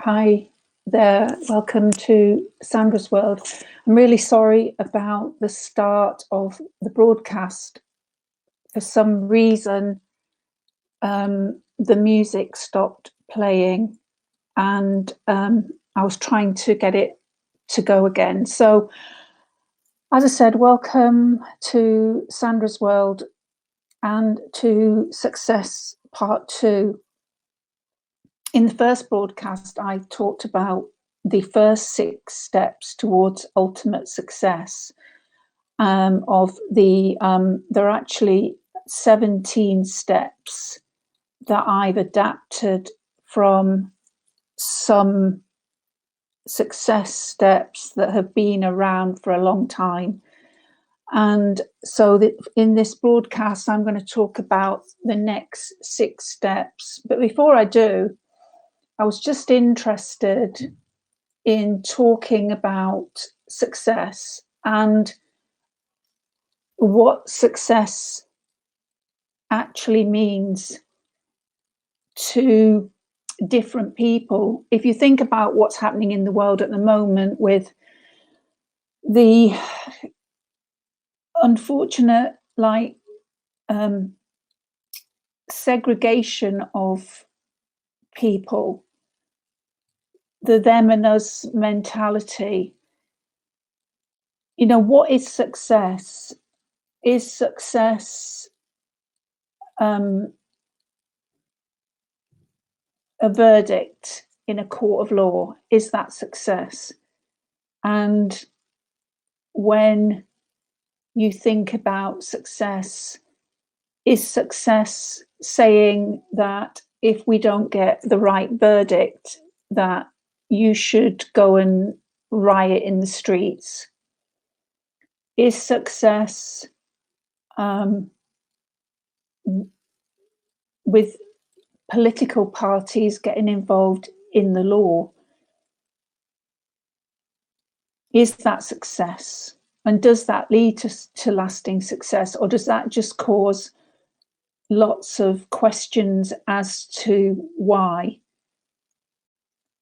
Hi there, welcome to Sandra's World. I'm really sorry about the start of the broadcast. For some reason, the music stopped playing and I was trying to get it to go again. So, as I said, welcome to Sandra's World and to Success Part 2. In the first broadcast, I talked about the first 6 steps towards ultimate success. There are actually 17 steps that I've adapted from some success steps that have been around for a long time. And so in this broadcast, I'm going to talk about the next 6 steps. But before I do, I was just interested in talking about success and what success actually means to different people. If you think about what's happening in the world at the moment with the unfortunate segregation of people, the them and us mentality, what is success? Is success a verdict in a court of law? Is that success? And when you think about success, is success saying that if we don't get the right verdict, that you should go and riot in the streets? Is success with political parties getting involved in the law? Is that success? And does that lead to lasting success? Or does that just cause lots of questions as to why?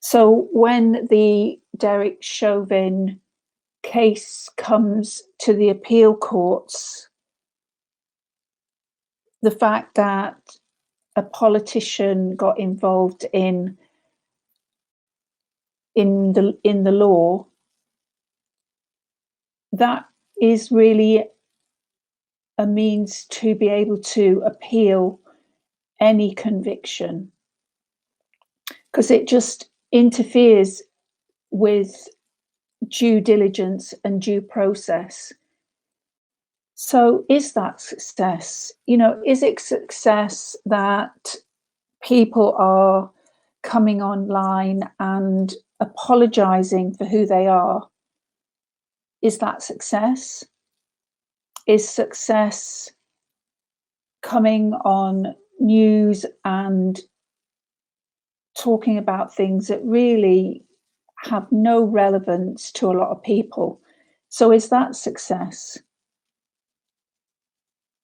So when the Derek Chauvin case comes to the appeal courts, the fact that a politician got involved in the law, that is really a means to be able to appeal any conviction, because it just interferes with due diligence and due process. So is that success? Is it success that people are coming online and apologizing for who they are? Is that success? Is success coming on news and talking about things that really have no relevance to a lot of people? So is that success?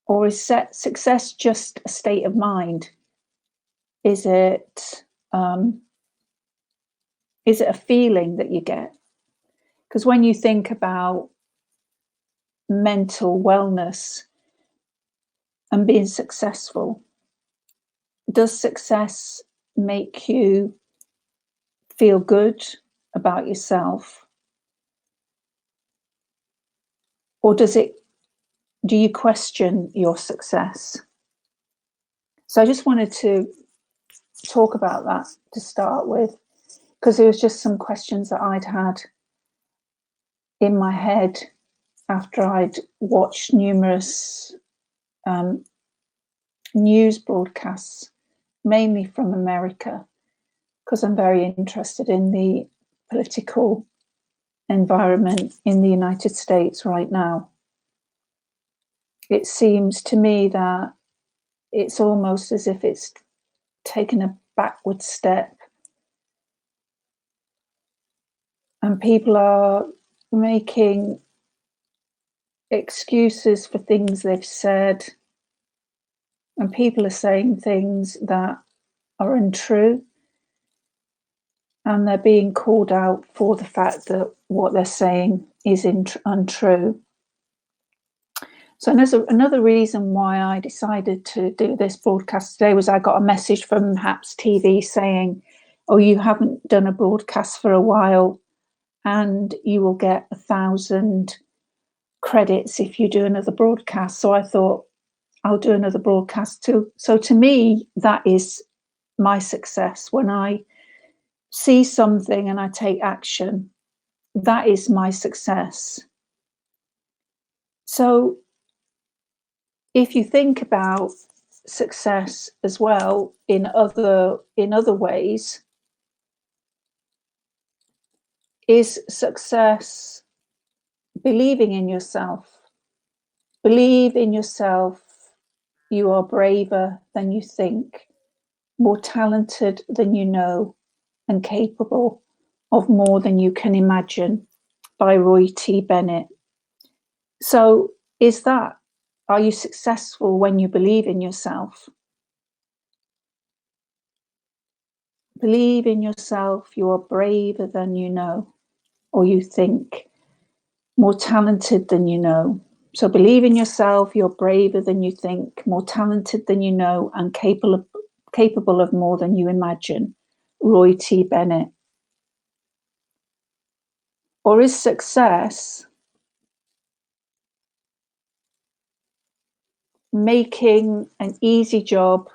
Or is success just a state of mind? Is it a feeling that you get? Because when you think about mental wellness and being successful, does success make you feel good about yourself? Or do you question your success? So I just wanted to talk about that to start with, because there was just some questions that I'd had in my head after I'd watched numerous news broadcasts, mainly from America, because I'm very interested in the political environment in the United States right now. It seems to me that it's almost as if it's taken a backward step, and people are making excuses for things they've said, and people are saying things that are untrue, and they're being called out for the fact that what they're saying is untrue. So another reason why I decided to do this broadcast today was I got a message from Haps TV saying, oh, you haven't done a broadcast for a while and you will get 1,000 credits if you do another broadcast. So I thought, I'll do another broadcast too. So to me, that is my success. When I see something and I take action, that is my success. So if you think about success as well in other ways, is success believing in yourself? Believe in yourself. You are braver than you think, more talented than you know, and capable of more than you can imagine, by Roy T. Bennett. So are you successful when you believe in yourself? Believe in yourself. You are braver than you know, or you think, more talented than you know. So believe in yourself. You're braver than you think, more talented than you know, and capable of more than you imagine. Roy T. Bennett. Or is success making an easy job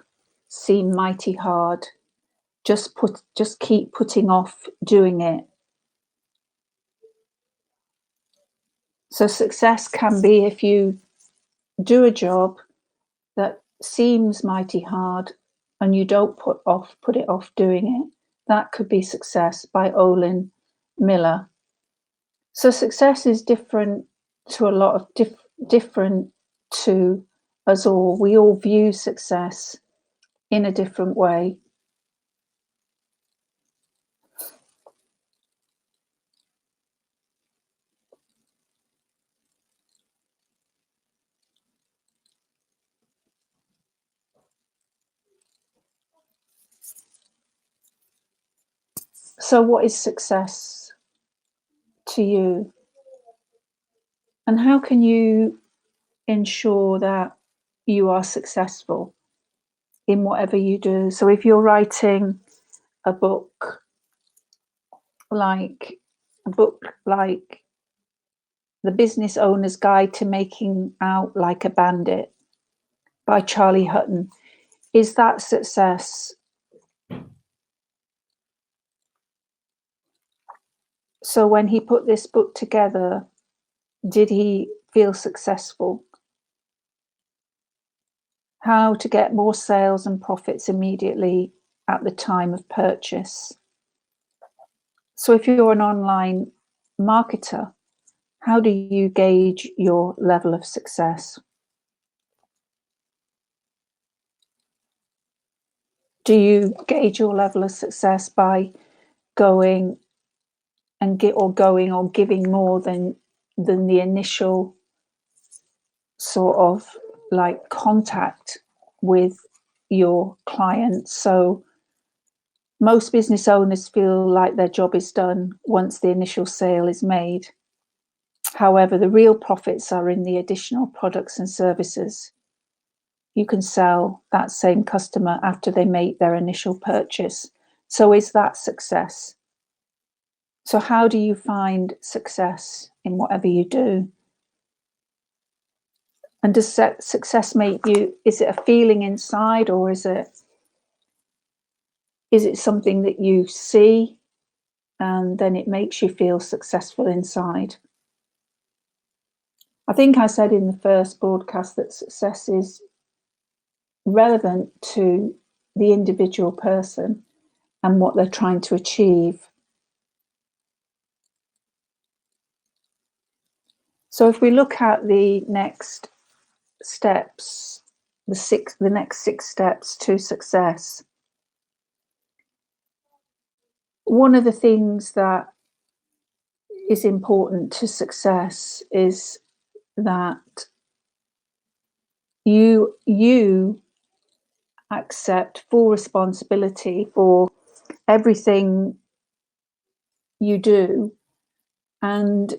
seem mighty hard? Just keep putting off doing it. So success can be if you do a job that seems mighty hard and you don't put it off doing it. That could be success, by Olin Miller. So success is different to a lot of different to us all. We all view success in a different way. So what is success to you? And how can you ensure that you are successful in whatever you do? So if you're writing a book like The Business Owner's Guide to Making Out Like a Bandit by Charlie Hutton, is that success? So when he put this book together, did he feel successful? How to get more sales and profits immediately at the time of purchase. So if you're an online marketer, how do you gauge your level of success? Do you gauge your level of success by going or giving more than the initial sort of like contact with your clients? So most business owners feel like their job is done once the initial sale is made. However, the real profits are in the additional products and services you can sell that same customer after they make their initial purchase. So is that success? So how do you find success in whatever you do? And does success make you, is it a feeling inside, or is it something that you see and then it makes you feel successful inside? I think I said in the first broadcast that success is relevant to the individual person and what they're trying to achieve. So if we look at the next steps, the next 6 steps to success, one of the things that is important to success is that you accept full responsibility for everything you do, and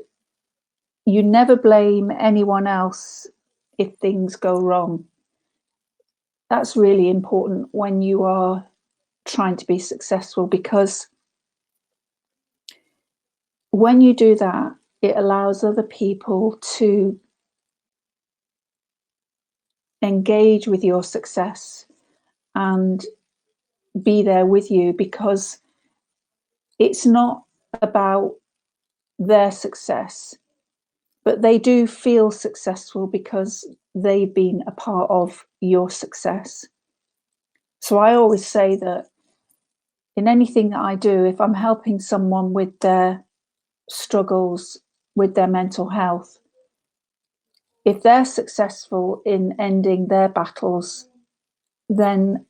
you never blame anyone else if things go wrong. That's really important when you are trying to be successful, because when you do that, it allows other people to engage with your success and be there with you, because it's not about their success, but they do feel successful because they've been a part of your success. So I always say that in anything that I do, if I'm helping someone with their struggles with their mental health, if they're successful in ending their battles, then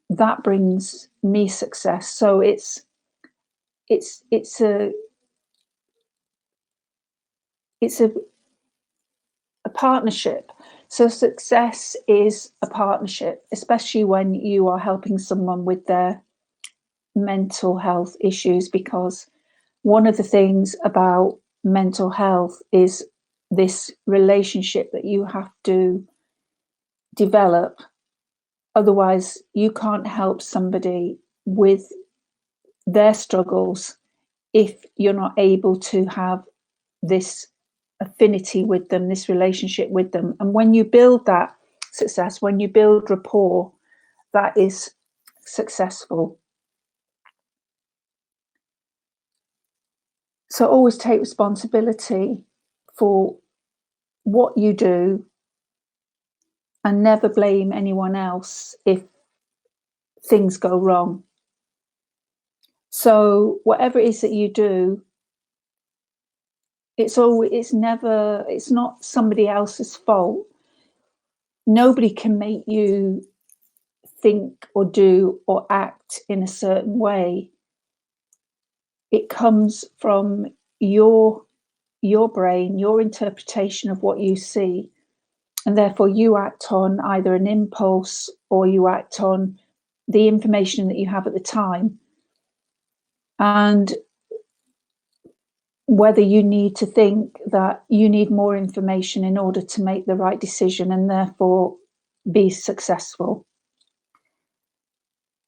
that brings me success. So it's a partnership. So success is a partnership, especially when you are helping someone with their mental health issues, because one of the things about mental health is this relationship that you have to develop. Otherwise, you can't help somebody with their struggles if you're not able to have this affinity with them, this relationship with them. And when you build that success, when you build rapport, that is successful. So always take responsibility for what you do and never blame anyone else if things go wrong. So whatever it is that you do, it's not somebody else's fault. Nobody can make you think or do or act in a certain way. It comes from your brain, your interpretation of what you see, and therefore you act on either an impulse or you act on the information that you have at the time. And whether you need to think that you need more information in order to make the right decision and therefore be successful.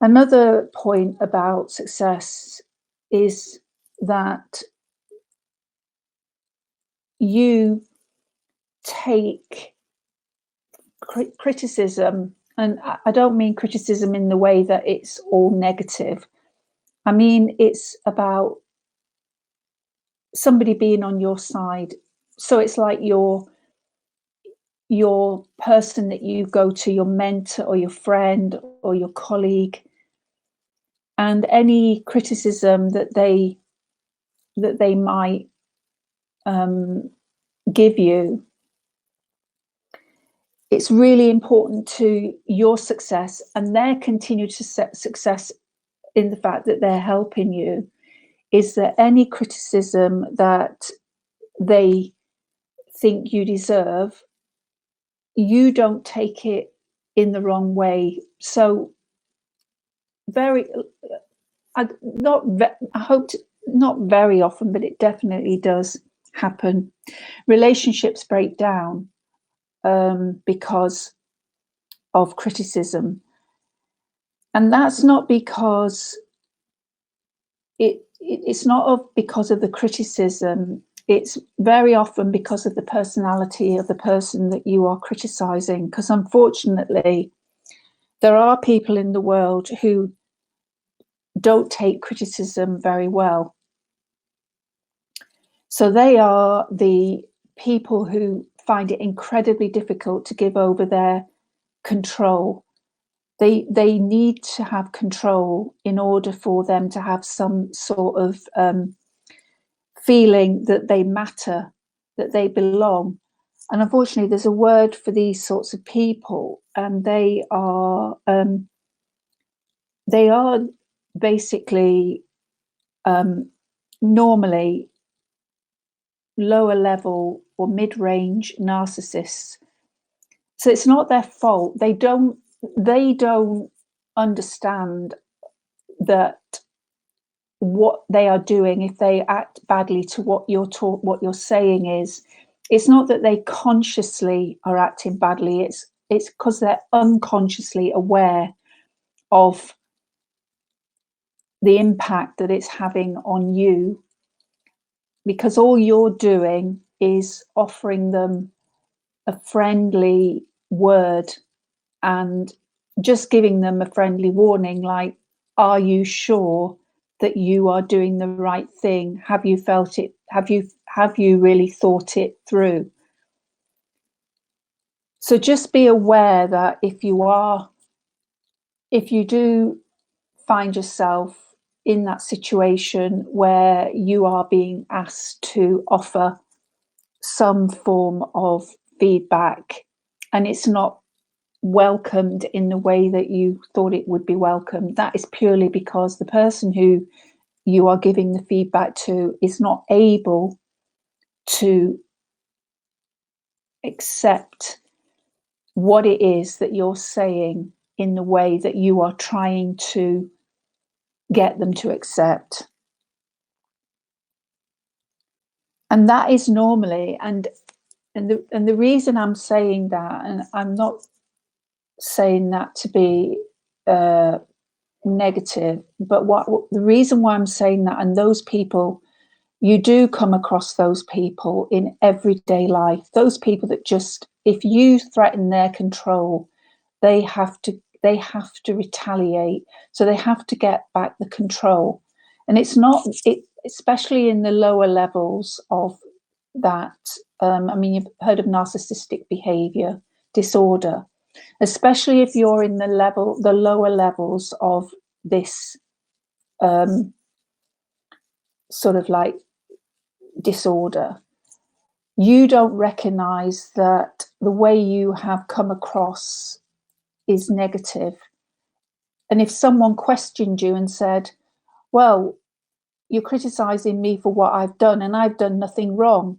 Another point about success is that you take criticism, and I don't mean criticism in the way that it's all negative. I mean, it's about somebody being on your side. So it's like your person that you go to, your mentor or your friend or your colleague, and any criticism that they might give you, it's really important to your success and their continued success in the fact that they're helping you, is that any criticism that they think you deserve, you don't take it in the wrong way. So I hope not very often, but it definitely does happen. Relationships break down because of criticism, and that's not because it's not because of the criticism. It's very often because of the personality of the person that you are criticizing, because unfortunately there are people in the world who don't take criticism very well. So they are the people who find it incredibly difficult to give over their control. They need to have control in order for them to have some sort of feeling that they matter, that they belong. And unfortunately, there's a word for these sorts of people, and they are basically normally lower level or mid-range narcissists. So it's not their fault. They don't understand that what they are doing, if they act badly to what you're saying is, it's not that they consciously are acting badly, it's because they're unconsciously aware of the impact that it's having on you, because all you're doing is offering them a friendly word and just giving them a friendly warning, like, are you sure that you are doing the right thing? Have you felt it? Have you really thought it through? So just be aware that if you do find yourself in that situation where you are being asked to offer some form of feedback and it's not welcomed in the way that you thought it would be welcomed, that is purely because the person who you are giving the feedback to is not able to accept what it is that you're saying in the way that you are trying to get them to accept. And that is normally, and the reason I'm saying that, and I'm not saying that to be negative, but what the reason why I'm saying that, and those people, you do come across those people in everyday life, those people that just, if you threaten their control, they have to retaliate, so they have to get back the control. And it's not it, especially in the lower levels of that. I mean, you've heard of narcissistic behavior disorder, especially if you're in the lower levels of this sort of like disorder. You don't recognize that the way you have come across is negative. And if someone questioned you and said, well, you're criticizing me for what I've done, and I've done nothing wrong.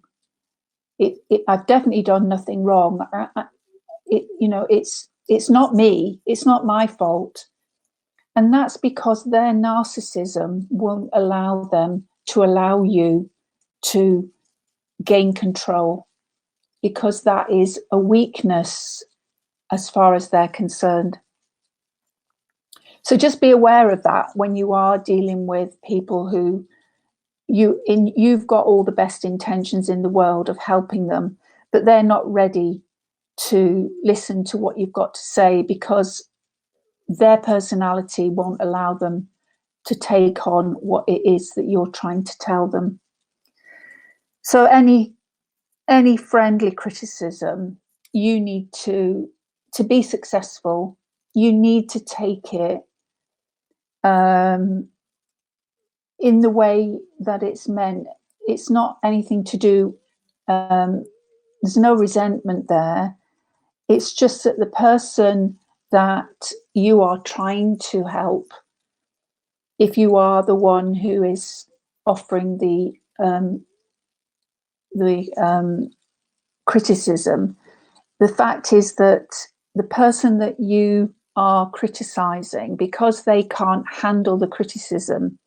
I've definitely done nothing wrong. It's not me. It's not my fault. And that's because their narcissism won't allow them to allow you to gain control, because that is a weakness as far as they're concerned. So just be aware of that when you are dealing with people who you've got all the best intentions in the world of helping them, but they're not ready to listen to what you've got to say because their personality won't allow them to take on what it is that you're trying to tell them. So any friendly criticism, you need to be successful, you need to take it in the way that it's meant. It's not anything to do, there's no resentment there. It's just that the person that you are trying to help, if you are the one who is offering the criticism, the fact is that the person that you are criticizing, because they can't handle the criticism,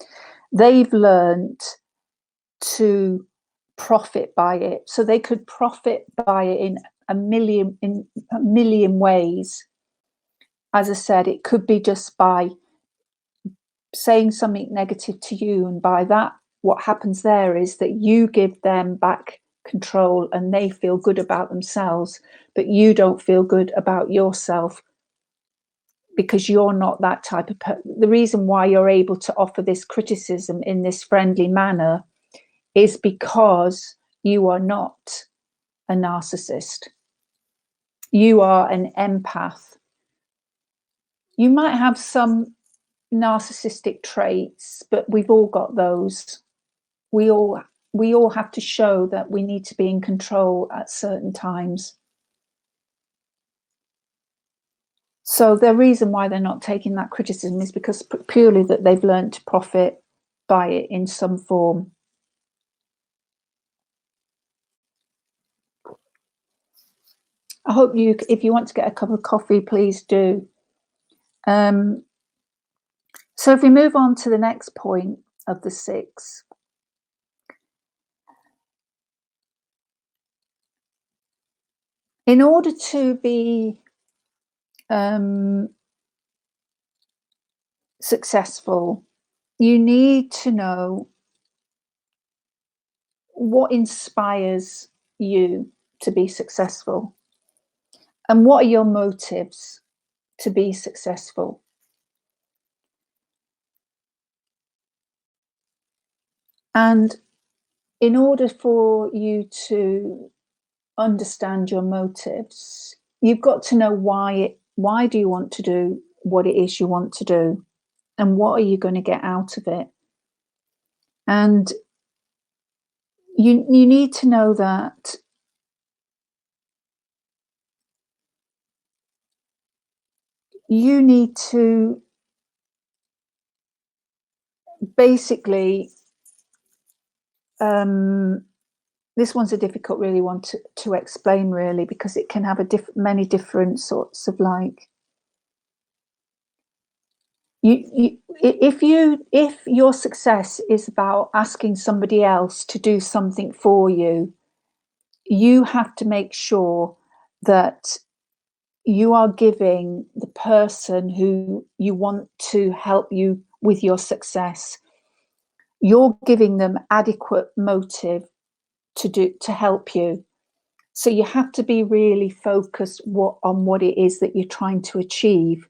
they've learned to profit by it. So they could profit by it in a million ways. As I said, it could be just by saying something negative to you, and by that, what happens there is that you give them back control and they feel good about themselves, but you don't feel good about yourself because you're not that type of the reason why you're able to offer this criticism in this friendly manner is because you are not a narcissist. You are an empath. You might have some narcissistic traits, but we've all got those. We all have to show that we need to be in control at certain times. So the reason why they're not taking that criticism is because purely that they've learned to profit by it in some form. I hope if you want to get a cup of coffee, please do. So if we move on to the next point, of the 6. In order to be successful, you need to know what inspires you to be successful and what are your motives to be successful. And in order for you to understand your motives, you've got to know why do you want to do what it is you want to do, and what are you going to get out of it. And you need to know that you need to basically this one's a difficult really one to explain really, because it can have many different sorts of like if your success is about asking somebody else to do something for you, you have to make sure that you are giving the person who you want to help you with your success, you're giving them adequate motive to help you. So you have to be really focused on what it is that you're trying to achieve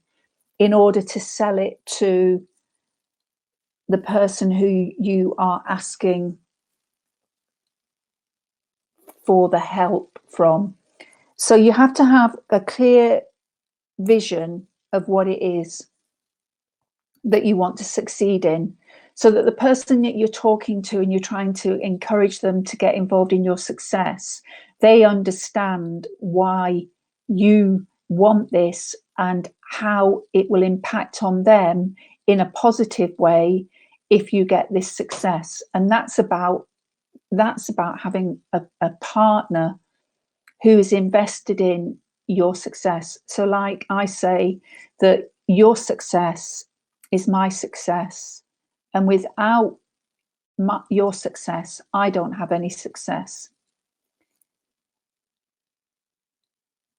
in order to sell it to the person who you are asking for the help from. So you have to have a clear vision of what it is that you want to succeed in, so that the person that you're talking to and you're trying to encourage them to get involved in your success, they understand why you want this and how it will impact on them in a positive way if you get this success. And that's about having a partner who is invested in your success. So like I say, that your success is my success, and without your success, I don't have any success.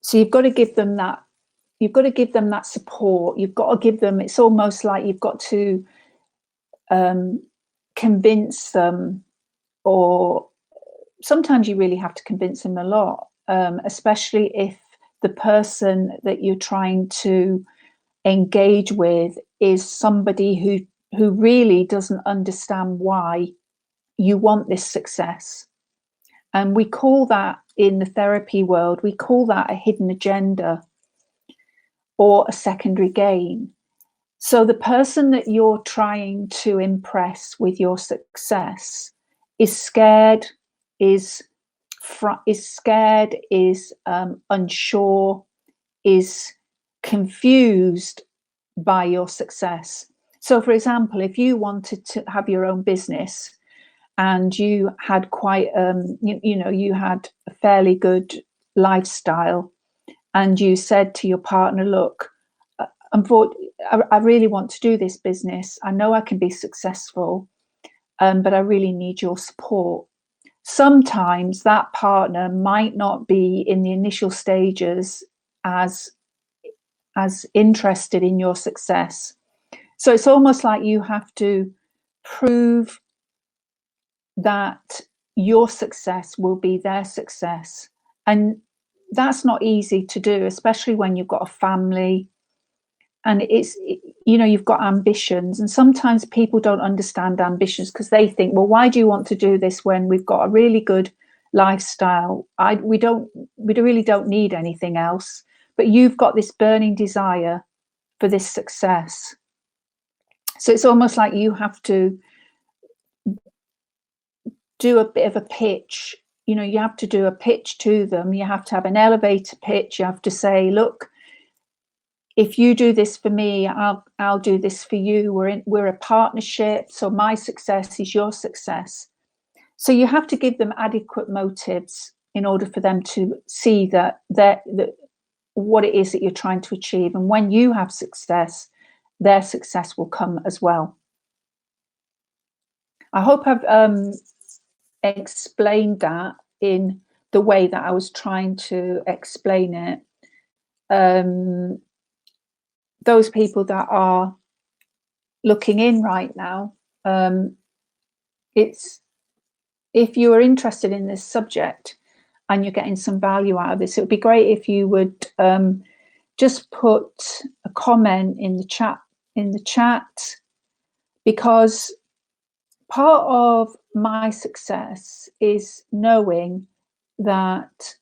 So you've got to give them that. You've got to give them that support. You've got to give them. It's almost like you've got to convince them, or sometimes you really have to convince them a lot, especially if the person that you're trying to engage with is somebody who really doesn't understand why you want this success. And we call that, in the therapy world, we call that a hidden agenda or a secondary gain. So the person that you're trying to impress with your success is scared, is unsure, is confused by your success. So for example, if you wanted to have your own business and you had quite you had a fairly good lifestyle, and you said to your partner, look, I really want to do this business, I know I can be successful, but I really need your support. Sometimes that partner might not be in the initial stages as interested in your success. So it's almost like you have to prove that your success will be their success. And that's not easy to do, especially when you've got a family and you've got ambitions. And sometimes people don't understand ambitions because they think, well, why do you want to do this when we've got a really good lifestyle? We really don't need anything else. But you've got this burning desire for this success. So it's almost like you have to do a bit of a pitch. You have to do a pitch to them. You have to have an elevator pitch. You have to say, look, if you do this for me, I'll do this for you. We're a partnership. So my success is your success. So you have to give them adequate motives in order for them to see that what it is that you're trying to achieve. And when you have success, their success will come as well. I hope I've explained that in the way that I was trying to explain it. Those people that are looking in right now, it's, if you are interested in this subject and you're getting some value out of this, it would be great if you would just put a comment in the chat, because part of my success is knowing that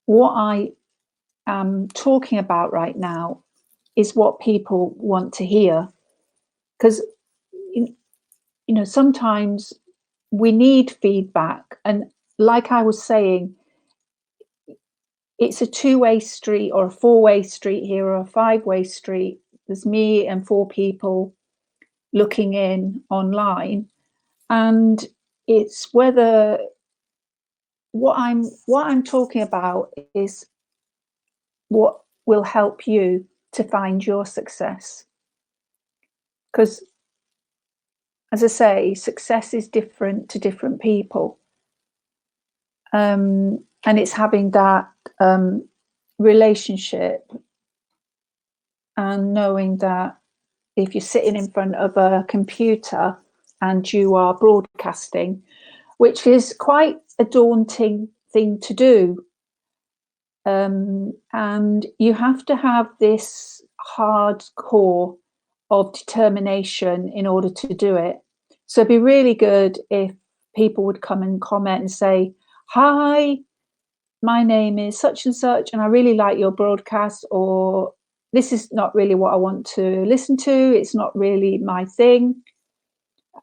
what I am talking about right now is what people want to hear. Because, you know, sometimes we need feedback. And like I was saying, it's a two-way street or a four-way street here or a five-way street. There's me and four people looking in online. And it's whether what I'm talking about is what will help you to find your success. Because, as I say, success is different to different people. And it's having that relationship and knowing that if you're sitting in front of a computer and you are broadcasting, which is quite a daunting thing to do, and you have to have this hard core of determination in order to do it. So it'd be really good if people would come and comment and say, hi, my name is such and such, and I really like your broadcast, or this is not really what I want to listen to. It's not really my thing.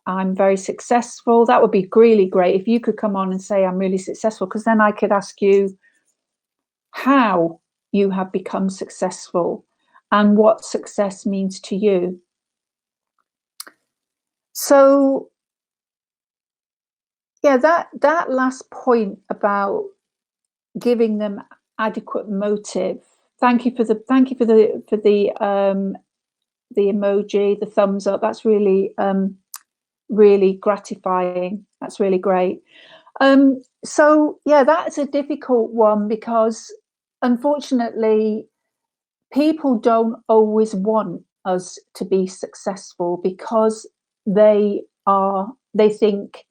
I'm very successful. That would be really great if you could come on and say, I'm really successful, because then I could ask you how you have become successful and what success means to you. So yeah, that last point about giving them adequate motive. Thank you for the emoji, the thumbs up. That's really really gratifying. That's really great. So yeah, that's a difficult one, because unfortunately people don't always want us to be successful, because they think,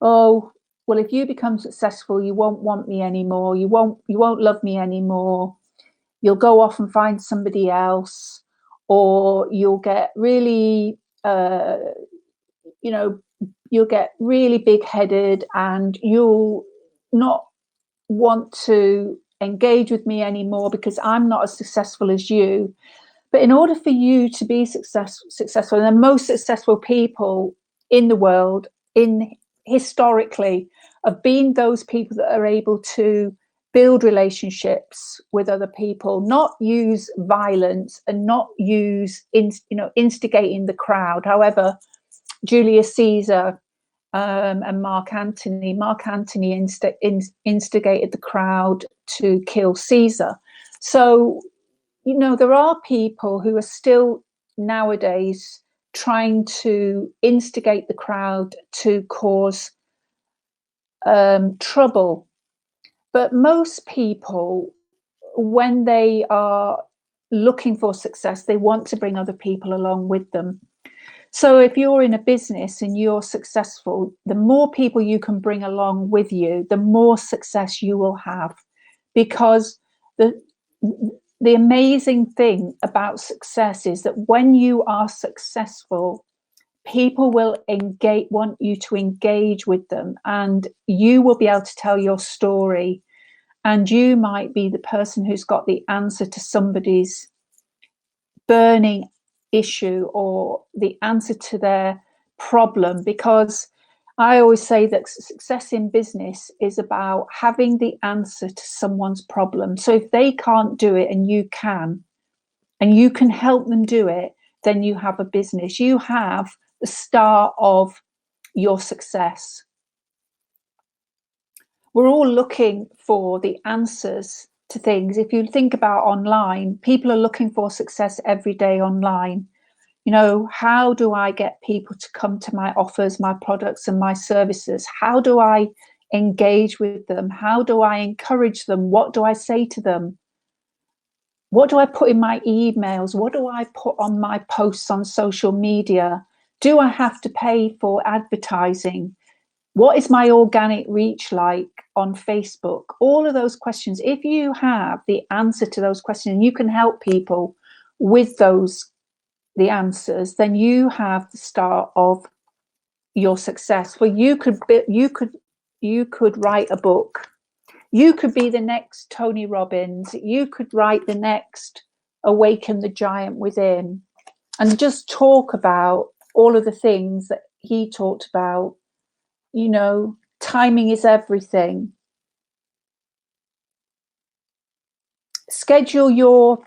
oh, well, if you become successful, you won't want me anymore. You won't love me anymore. You'll go off and find somebody else, or you'll get really, you'll get really big-headed, and you'll not want to engage with me anymore because I'm not as successful as you. But in order for you to be successful, and the most successful people in the world, historically, have been those people that are able to build relationships with other people, not use violence and not use instigating the crowd. However, Julius Caesar and Mark Antony instigated the crowd to kill Caesar. So, you know, there are people who are still nowadays trying to instigate the crowd to cause trouble. But most people, when they are looking for success, they want to bring other people along with them. So if you're in a business and you're successful, the more people you can bring along with you, the more success you will have. Because the amazing thing about success is that when you are successful, people will want you to engage with them, and you will be able to tell your story, and you might be the person who's got the answer to somebody's burning issue or the answer to their problem. Because I always say that success in business is about having the answer to someone's problem. So if they can't do it and you can help them do it, then you have a business. You have the start of your success. We're all looking for the answers to things. If you think about online, people are looking for success every day online. You know, how do I get people to come to my offers, my products and my services? How do I engage with them? How do I encourage them? What do I say to them? What do I put in my emails? What do I put on my posts on social media? Do I have to pay for advertising? What is my organic reach like on Facebook? All of those questions. If you have the answer to those questions and you can help people with the answers, then you have the start of your success. Well, you could write a book. You could be the next Tony Robbins. You could write the next Awaken the Giant Within, and just talk about all of the things that he talked about. You know, timing is everything. Schedule your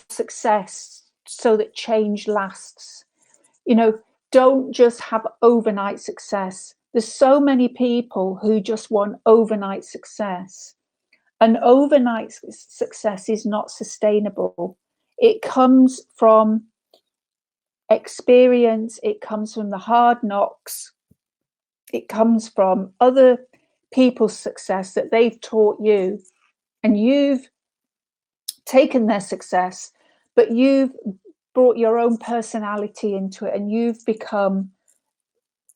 success so that change lasts. You know, don't just have overnight success. There's so many people who just want overnight success. And overnight success is not sustainable. It comes from experience. It comes from the hard knocks. It comes from other people's success that they've taught you, and you've taken their success, but you've brought your own personality into it, and you've become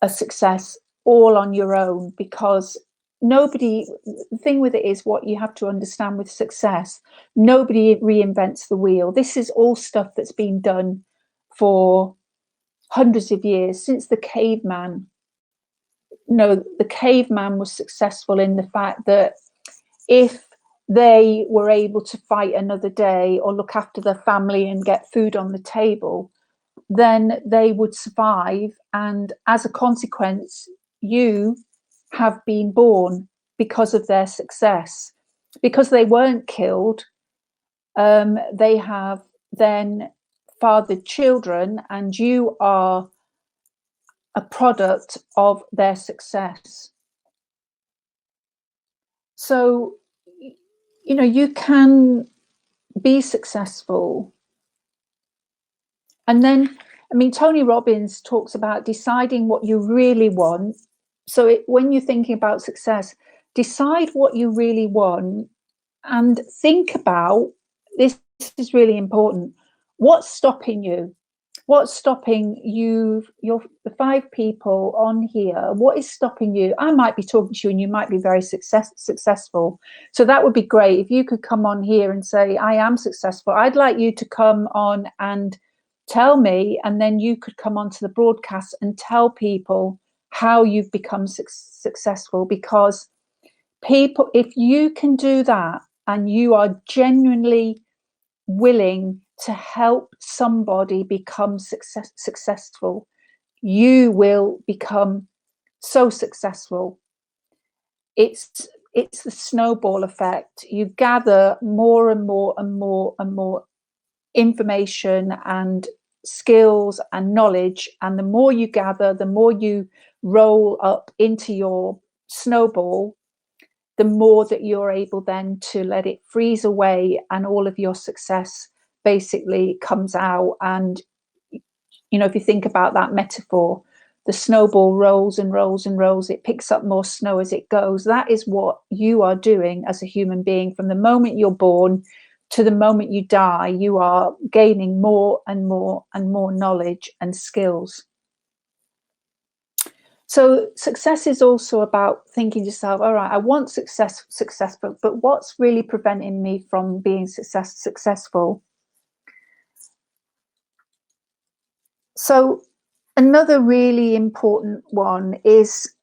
a success all on your own. Because the thing with it is, what you have to understand with success, nobody reinvents the wheel. This is all stuff that's been done for hundreds of years, since the caveman. The caveman was successful in the fact that if they were able to fight another day or look after their family and get food on the table, then they would survive. And as a consequence, you have been born because of their success. Because they weren't killed, they have then fathered children, and you are a product of their success. So, you know, you can be successful. And then, I mean, Tony Robbins talks about deciding what you really want. So when you're thinking about success, decide what you really want, and think about this. This is really important. What's stopping you? What's stopping you? The 5 people on here. What is stopping you? I might be talking to you, and you might be very successful. So that would be great if you could come on here and say, "I am successful." I'd like you to come on and tell me, and then you could come onto the broadcast and tell people how you've become successful. Because people, if you can do that, and you are genuinely willing to help somebody become successful, you will become so successful. It's the snowball effect. You gather more and more and more and more information and skills and knowledge, and the more you gather, the more you roll up into your snowball, the more that you're able then to let it freeze away, and all of your success basically comes out. And you know, if you think about that metaphor, the snowball rolls and rolls and rolls, it picks up more snow as it goes. That is what you are doing as a human being. From the moment you're born to the moment you die, you are gaining more and more and more knowledge and skills. So success is also about thinking to yourself, all right, I want success, but what's really preventing me from being successful? So another really important one is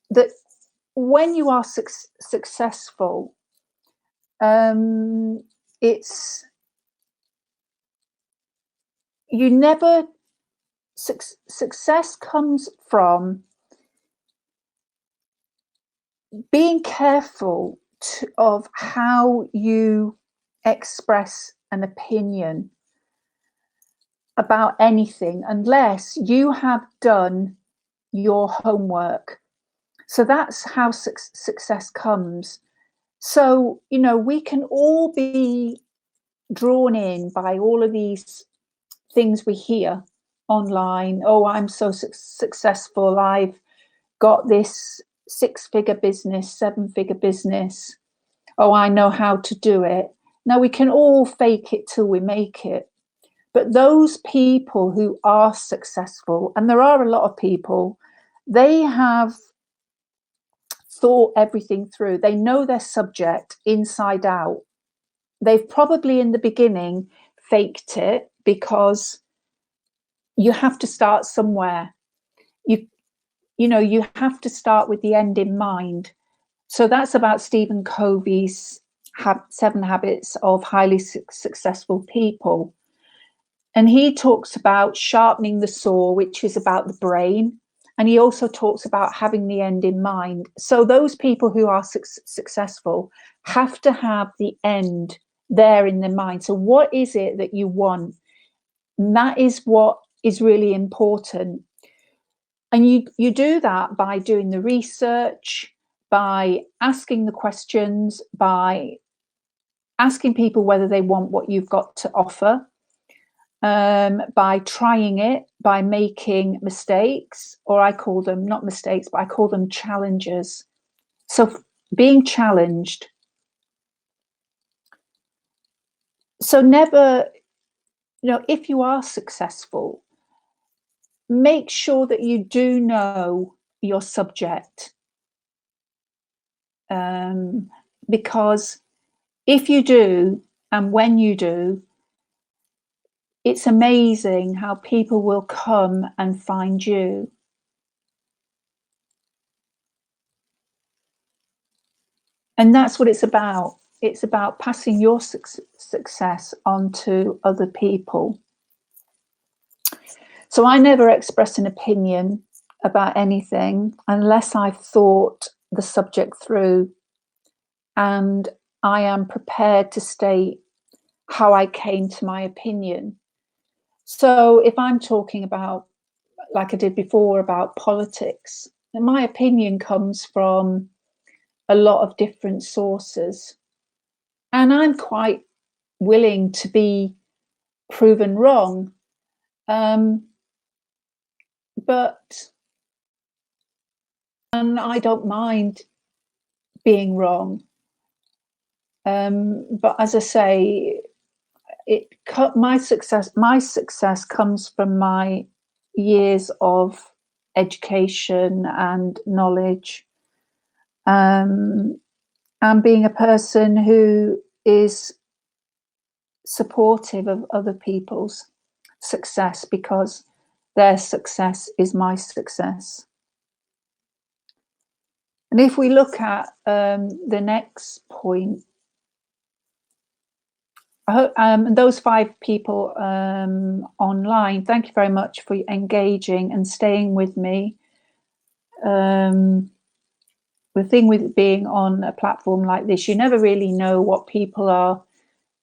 that when you are successful, it's you never success comes from being careful of how you express an opinion about anything, unless you have done your homework. So that's how success comes. So, you know, we can all be drawn in by all of these things we hear online. Oh, I'm so successful. I've got this 6-figure business, 7-figure business. Oh, I know how to do it. Now, we can all fake it till we make it. But those people who are successful, and there are a lot of people, they have thought everything through. They know their subject inside out. They've probably in the beginning faked it, because you have to start somewhere. You have to start with the end in mind. So that's about Stephen Covey's 7 Habits of Highly Successful People. And he talks about sharpening the saw, which is about the brain. And he also talks about having the end in mind. So those people who are successful have to have the end there in their mind. So what is it that you want? And that is what is really important. And you do that by doing the research, by asking the questions, by asking people whether they want what you've got to offer, by trying it, by making mistakes, or I call them not mistakes, but I call them challenges. So being challenged. So never, if you are successful, make sure that you do know your subject. Because if you do, and when you do, it's amazing how people will come and find you. And that's what it's about. It's about passing your success on to other people. So I never express an opinion about anything unless I've thought the subject through, and I am prepared to state how I came to my opinion. So if I'm talking about, like I did before, about politics, my opinion comes from a lot of different sources. And I'm quite willing to be proven wrong. And I don't mind being wrong. But as I say, my success comes from my years of education and knowledge, and being a person who is supportive of other people's success, because their success is my success. And if we look at the next point, I hope, those 5 people online, thank you very much for engaging and staying with me. The thing with being on a platform like this, you never really know what people are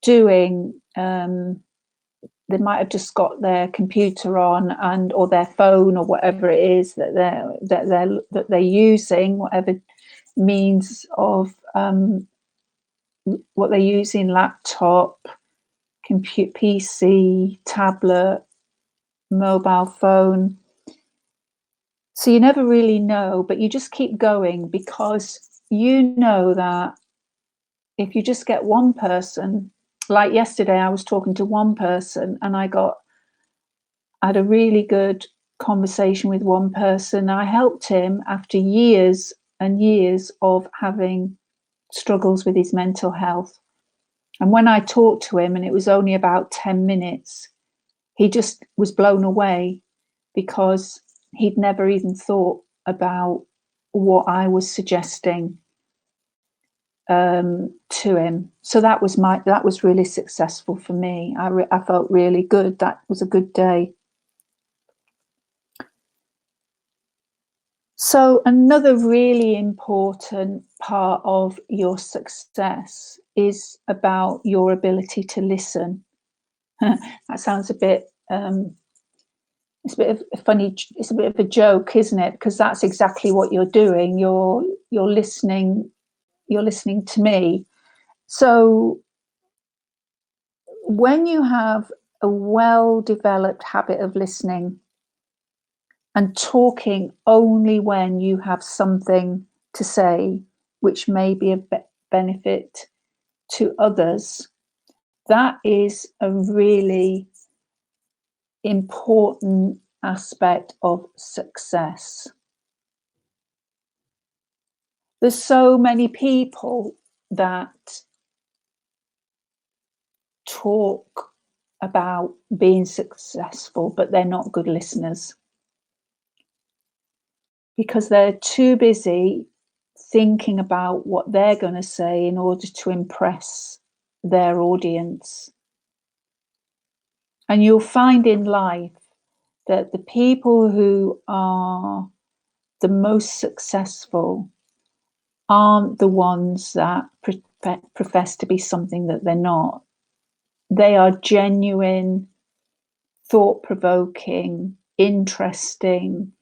doing. They might have just got their computer on or their phone or whatever it is that they're using, whatever means of what they're using, laptop, computer, PC, tablet, mobile phone. So you never really know, but you just keep going, because you know that if you just get one person, like yesterday, I was talking to one person and I had a really good conversation with one person. I helped him after years and years of having struggles with his mental health. And when I talked to him, and it was only about 10 minutes, he just was blown away, because he'd never even thought about what I was suggesting to him. So that was really successful for me. I felt really good. That was a good day. So another really important part of your success is about your ability to listen. That sounds a bit it's a bit of a funny, it's a bit of a joke, isn't it? Because that's exactly what you're doing. You're listening to me. So when you have a well-developed habit of listening and talking only when you have something to say which may be a benefit to others, that is a really important aspect of success. There's so many people that talk about being successful, but they're not good listeners because they're too busy thinking about what they're going to say in order to impress their audience. And you'll find in life that the people who are the most successful aren't the ones that profess to be something that they're not. They are genuine, thought-provoking, interesting,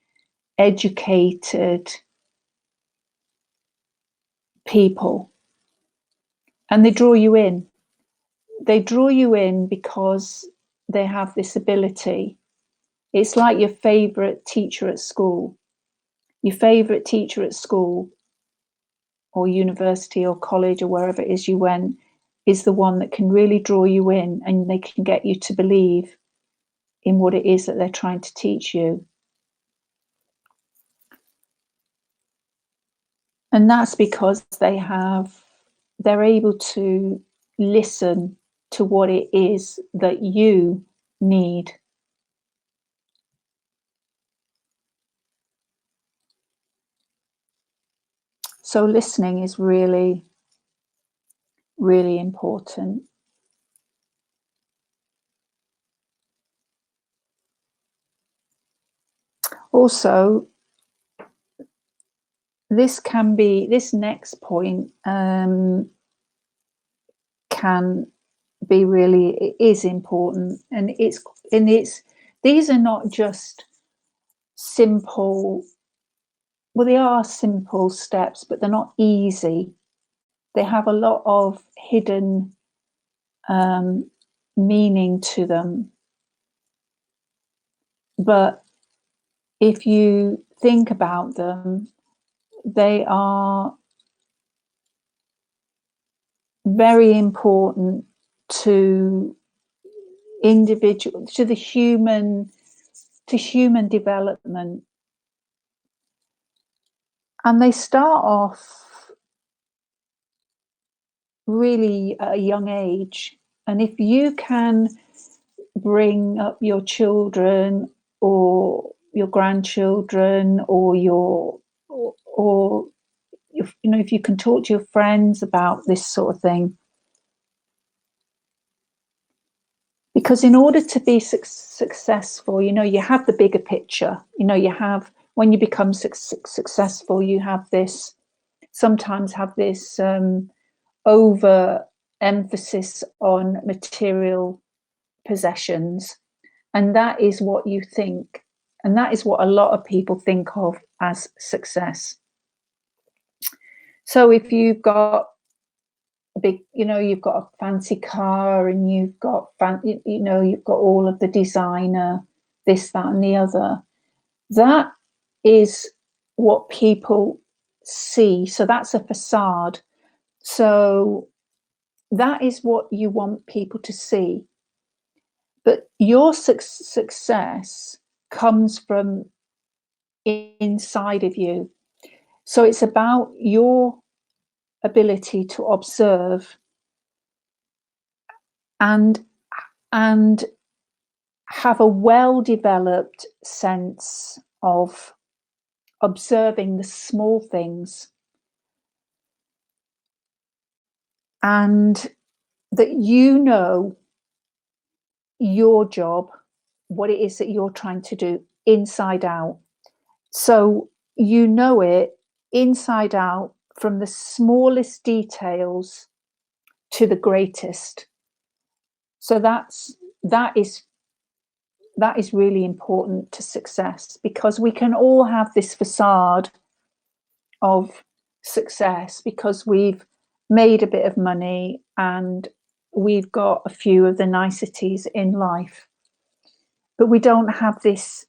educated people. And they draw you in. They draw you in because they have this ability. It's like your favorite teacher at school. Your favorite teacher at school or university or college or wherever it is you went is the one that can really draw you in, and they can get you to believe in what it is that they're trying to teach you. And that's because they're able to listen to what it is that you need. So listening is really, really important. Also, this next point can be really, it is important, and these are not just simple, well, they are simple steps, but they're not easy. They have a lot of hidden meaning to them. But if you think about them, they are very important to human development. And they start off really at a young age. And if you can bring up your children or your grandchildren or if you can talk to your friends about this sort of thing, because in order to be successful, you have the bigger picture. You have, when you become successful, you have this, sometimes have this over emphasis on material possessions, and that is what you think, and that is what a lot of people think of as success. So if you've got a big, you've got a fancy car, and you've got you've got all of the designer, this, that, and the other, that is what people see. So that's a facade. So that is what you want people to see. But your success comes from inside of you. So it's about your ability to observe and have a well-developed sense of observing the small things, and that your job, what it is that you're trying to do inside out. So it inside out, from the smallest details to the greatest. So that is really important to success, because we can all have this facade of success because we've made a bit of money and we've got a few of the niceties in life, but we don't have this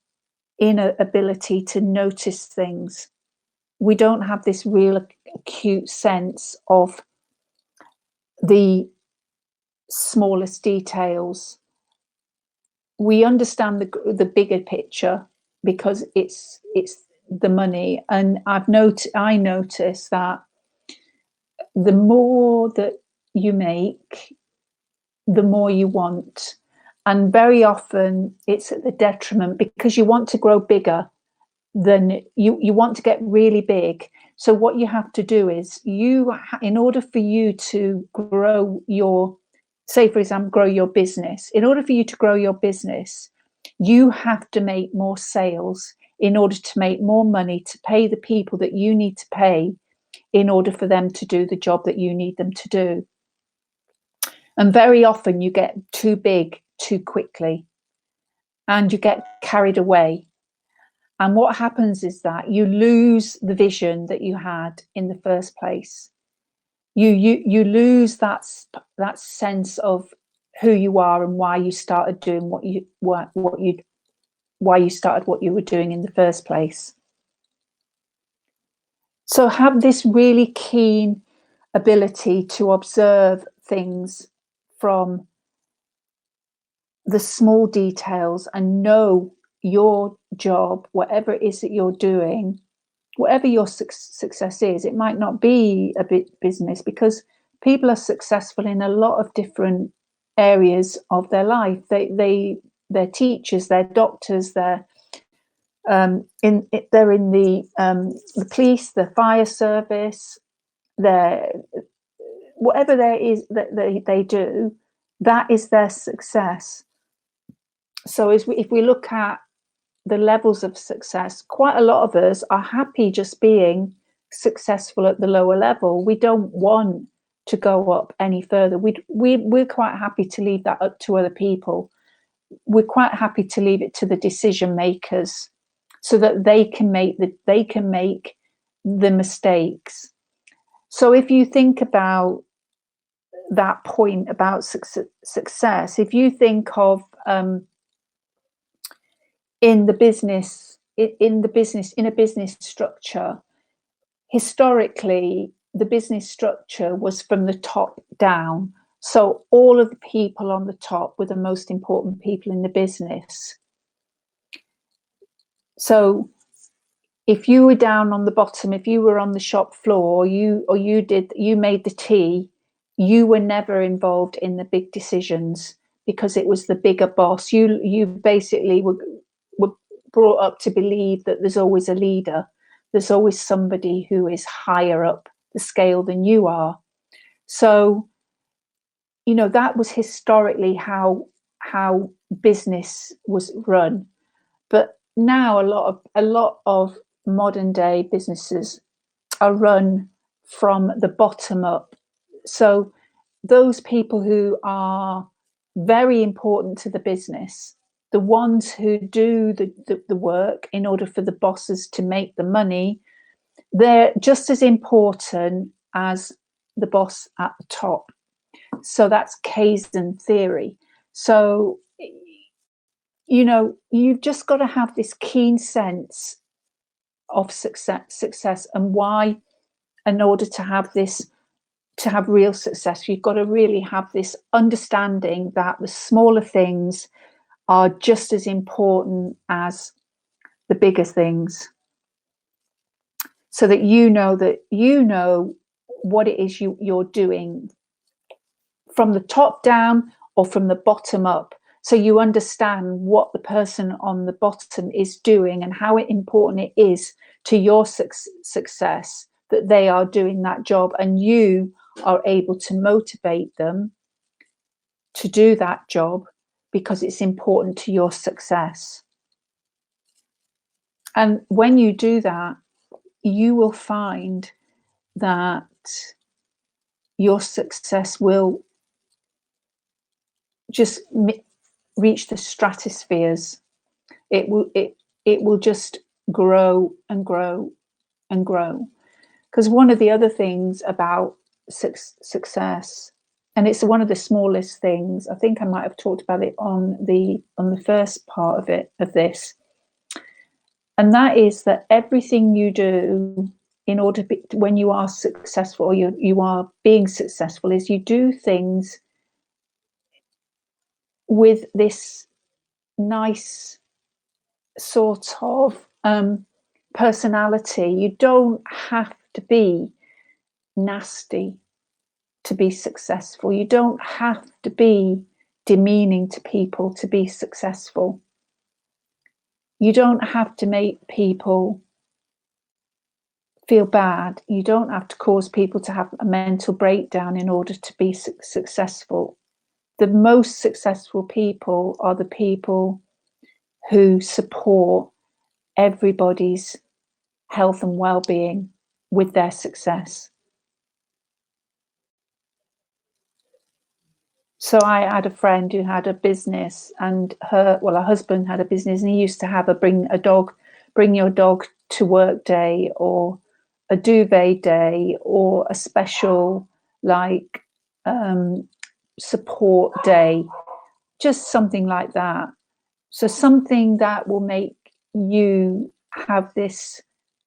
inner ability to notice things. We don't have this real acute sense of the smallest details. We understand the bigger picture because it's the money, and I notice that the more that you make, the more you want, and very often it's at the detriment, because you want to grow bigger, then you want to get really big. So what you have to do is, in order for you to grow your, say for example, grow your business, in order for you to grow your business, you have to make more sales in order to make more money to pay the people that you need to pay in order for them to do the job that you need them to do. And very often you get too big too quickly and you get carried away. And what happens is that you lose the vision that you had in the first place. You lose that sense of who you are and why you started doing what you were doing in the first place. So have this really keen ability to observe things from the small details and know your job, whatever it is that you're doing, whatever your success is. It might not be a big business, because people are successful in a lot of different areas of their life. They're teachers, they're doctors, they're in the police, the fire service, whatever there is that they do, that is their success. So if we look at the levels of success, quite a lot of us are happy just being successful at the lower level. We don't want to go up any further. We're quite happy to leave that up to other people. We're quite happy to leave it to the decision makers, so that they can make the mistakes. So if you think about that point about success, if you think of in a business structure, historically the business structure was from the top down. So all of the people on the top were the most important people in the business. So if you were down on the bottom, if you were on the shop floor, you made the tea, you were never involved in the big decisions, because it was the bigger boss. You basically were brought up to believe that there's always a leader, there's always somebody who is higher up the scale than you are. So that was historically how business was run. But now a lot of modern day businesses are run from the bottom up. So those people who are very important to the business, the ones who do the work in order for the bosses to make the money, they're just as important as the boss at the top. So that's Kaizen theory. So you've just got to have this keen sense of success and why. In order to have real success, you've got to really have this understanding that the smaller things are just as important as the bigger things, so that you know what it is you're doing from the top down or from the bottom up. So you understand what the person on the bottom is doing and how important it is to your success that they are doing that job, and you are able to motivate them to do that job because it's important to your success. And when you do that, you will find that your success will just reach the stratospheres. It will just grow and grow and grow. Because one of the other things about success and it's one of the smallest things. I think I might have talked about it on the first part of this, and that is that everything you do in order to be, when you are successful, or you are being successful, is you do things with this nice sort of personality. You don't have to be nasty to be successful. You don't have to be demeaning to people to be successful. You don't have to make people feel bad. You don't have to cause people to have a mental breakdown in order to be successful. The most successful people are the people who support everybody's health and well-being with their success. So I had a friend who had a business, and her husband had a business, and he used to have a bring your dog to work day, or a duvet day, or a special like support day, just something like that. So something that will make you have this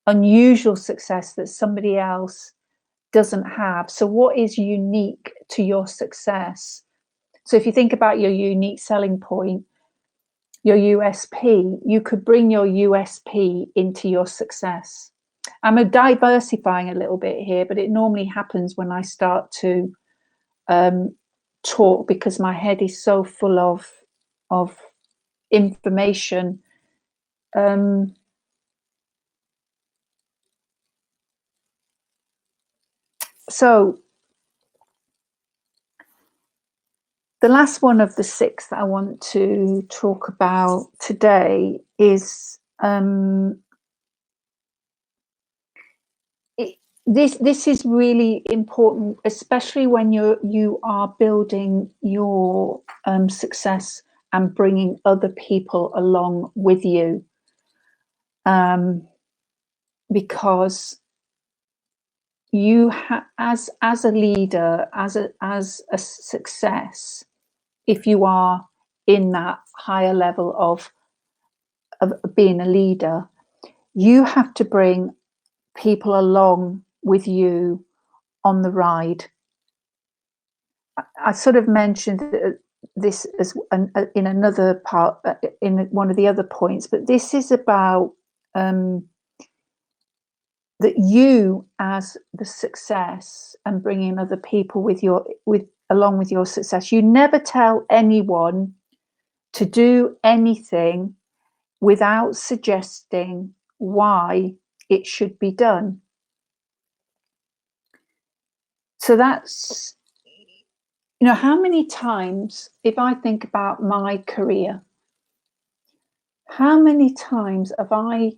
unusual success that somebody else doesn't have. So what is unique to your success? So if you think about your unique selling point, your USP, you could bring your USP into your success. I'm diversifying a little bit here, but it normally happens when I start to talk, because my head is so full of information. So the last one of the 6 that I want to talk about today is this is really important, especially when you are building your success and bringing other people along with you, because you as a leader, as a success, if you are in that higher level of being a leader, you have to bring people along with you on the ride. I sort of mentioned this as in another part, in one of the other points, but this is about that you, as the success, and bringing other people along with your success. You never tell anyone to do anything without suggesting why it should be done. So that's, how many times, if I think about my career, how many times have I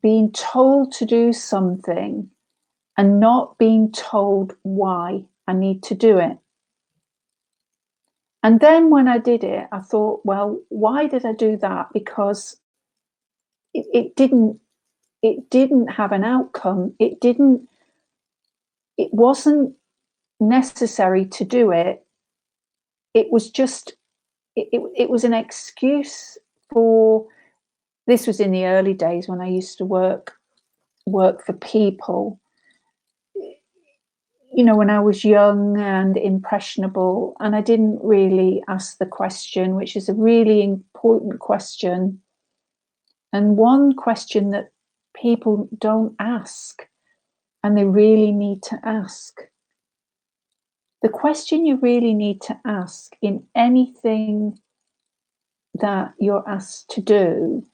been told to do something and not being told why I need to do it? And then when I did it, I thought, well, why did I do that? Because it didn't have an outcome. It wasn't necessary to do it. It was just, it was an excuse for, this was in the early days when I used to work for people, when I was young and impressionable, and I didn't really ask the question, which is a really important question, and one question that people don't ask, and they really need to ask. The question you really need to ask in anything that you're asked to do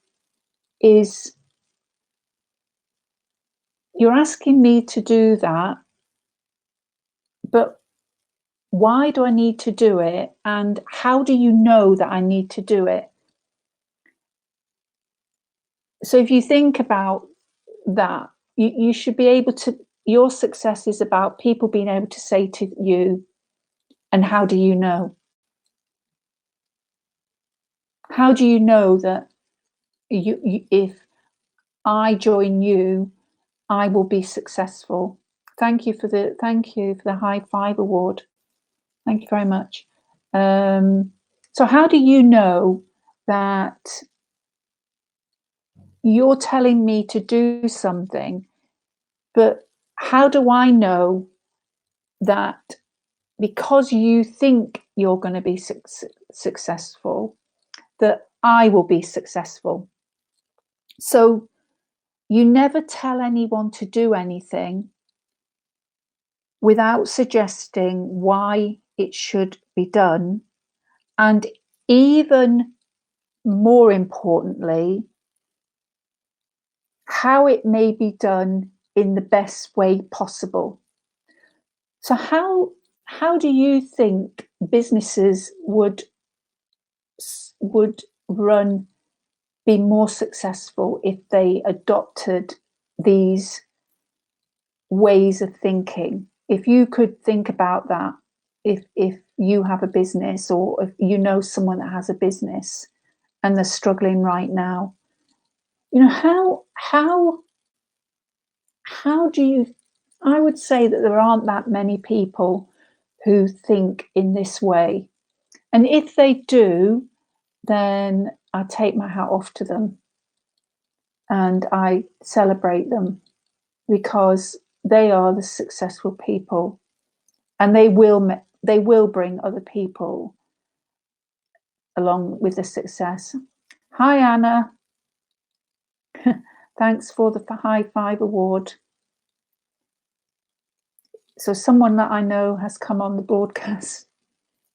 is, you're asking me to do that, but why do I need to do it? And how do you know that I need to do it? So if you think about that, you should be able to, your success is about people being able to say to you, and how do you know? How do you know that if I join you, I will be successful? Thank you for the high five award. Thank you very much. So how do you know that you're telling me to do something, but how do I know that because you think you're going to be successful, that I will be successful? So you never tell anyone to do anything without suggesting why it should be done. And even more importantly, how it may be done in the best way possible. So how do you think businesses would run, be more successful if they adopted these ways of thinking? If you could think about that, if you have a business, or if you know someone that has a business and they're struggling right now, how do you, I would say that there aren't that many people who think in this way. And if they do, then I take my hat off to them and I celebrate them, because they are the successful people, and they will bring other people along with the success. Hi, Anna. Thanks for the high five award. So someone that I know has come on the broadcast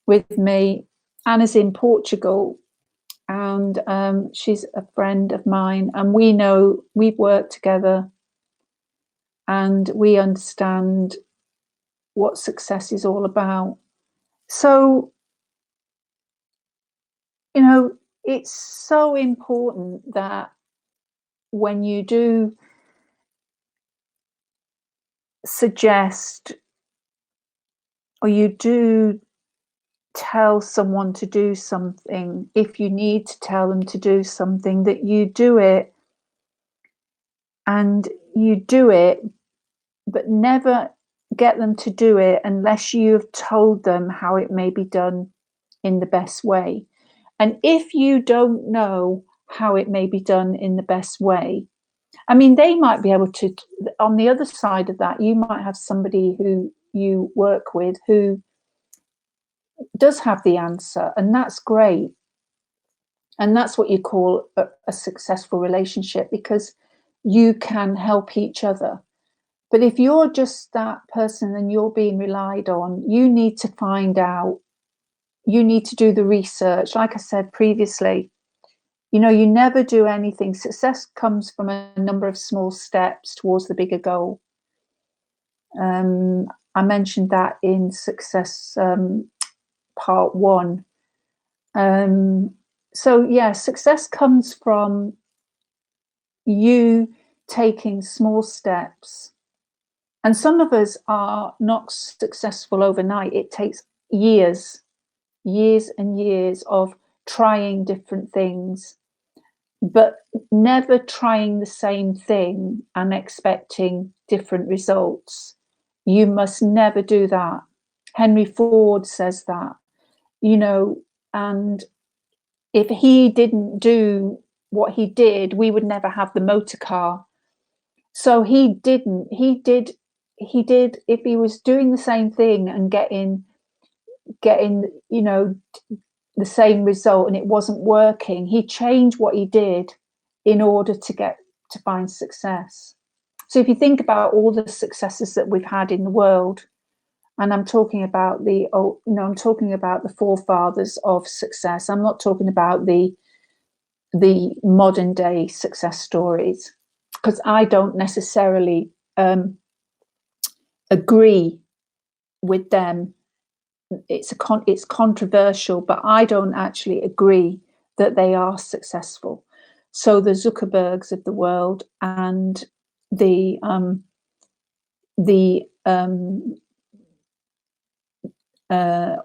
with me. Anna's in Portugal, and she's a friend of mine, and we've worked together, and we understand what success is all about. So, it's so important that when you do suggest, or you do tell someone to do something, if you need to tell them to do something, that you do it, and you do it, but never get them to do it unless you've told them how it may be done in the best way. And if you don't know how it may be done in the best way, I mean, they might be able to, on the other side of that, you might have somebody who you work with who does have the answer, and that's great. And that's what you call a successful relationship, because you can help each other. But if you're just that person and you're being relied on, you need to find out, you need to do the research. Like I said previously, you never do anything. Success comes from a number of small steps towards the bigger goal. I mentioned that in success part 1. So yeah, success comes from you taking small steps. And some of us are not successful overnight. It takes years and years of trying different things, but never trying the same thing and expecting different results. You must never do that. Henry Ford says that, and if he didn't do what he did, we would never have the motor car. So he did, if he was doing the same thing and getting, the same result, and it wasn't working, he changed what he did in order to find success. So if you think about all the successes that we've had in the world, and I'm talking about I'm talking about the forefathers of success. I'm not talking about the modern day success stories, because I don't necessarily agree with them. It's controversial, but I don't actually agree that they are successful. So the Zuckerbergs of the world, and the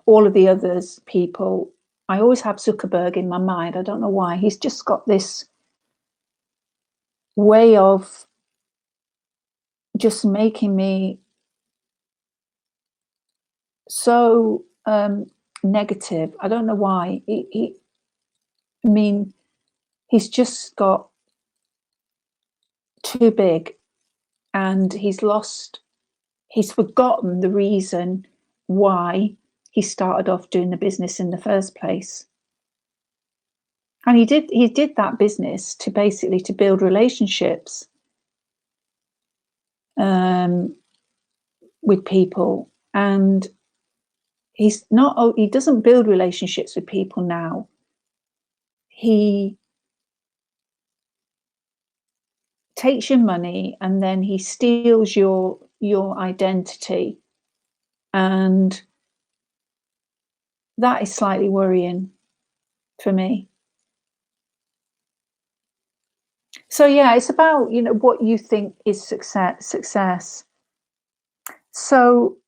all of the others people, I always have Zuckerberg in my mind. I don't know why. He's just got this way of just making me so negative. I don't know why. I mean, he's just got too big, and he's forgotten the reason why he started off doing the business in the first place. And he did that business to basically to build relationships with people. And he doesn't build relationships with people now. He takes your money and then he steals your identity. And that is slightly worrying for me. So yeah, it's about, what you think is success. So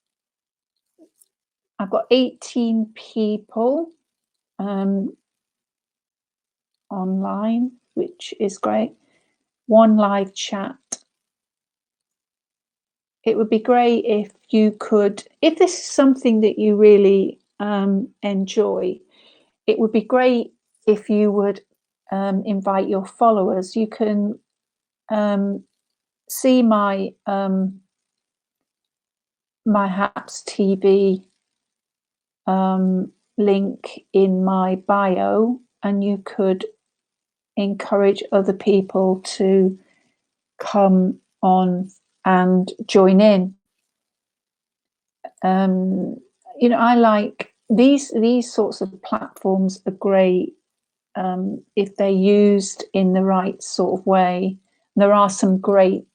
I've got 18 people online, which is great. One live chat. It would be great if you could, if this is something that you really enjoy, it would be great if you would invite your followers. You can see my Haps TV link in my bio, and you could encourage other people to come on and join in. I like these sorts of platforms are great if they're used in the right sort of way. There are some great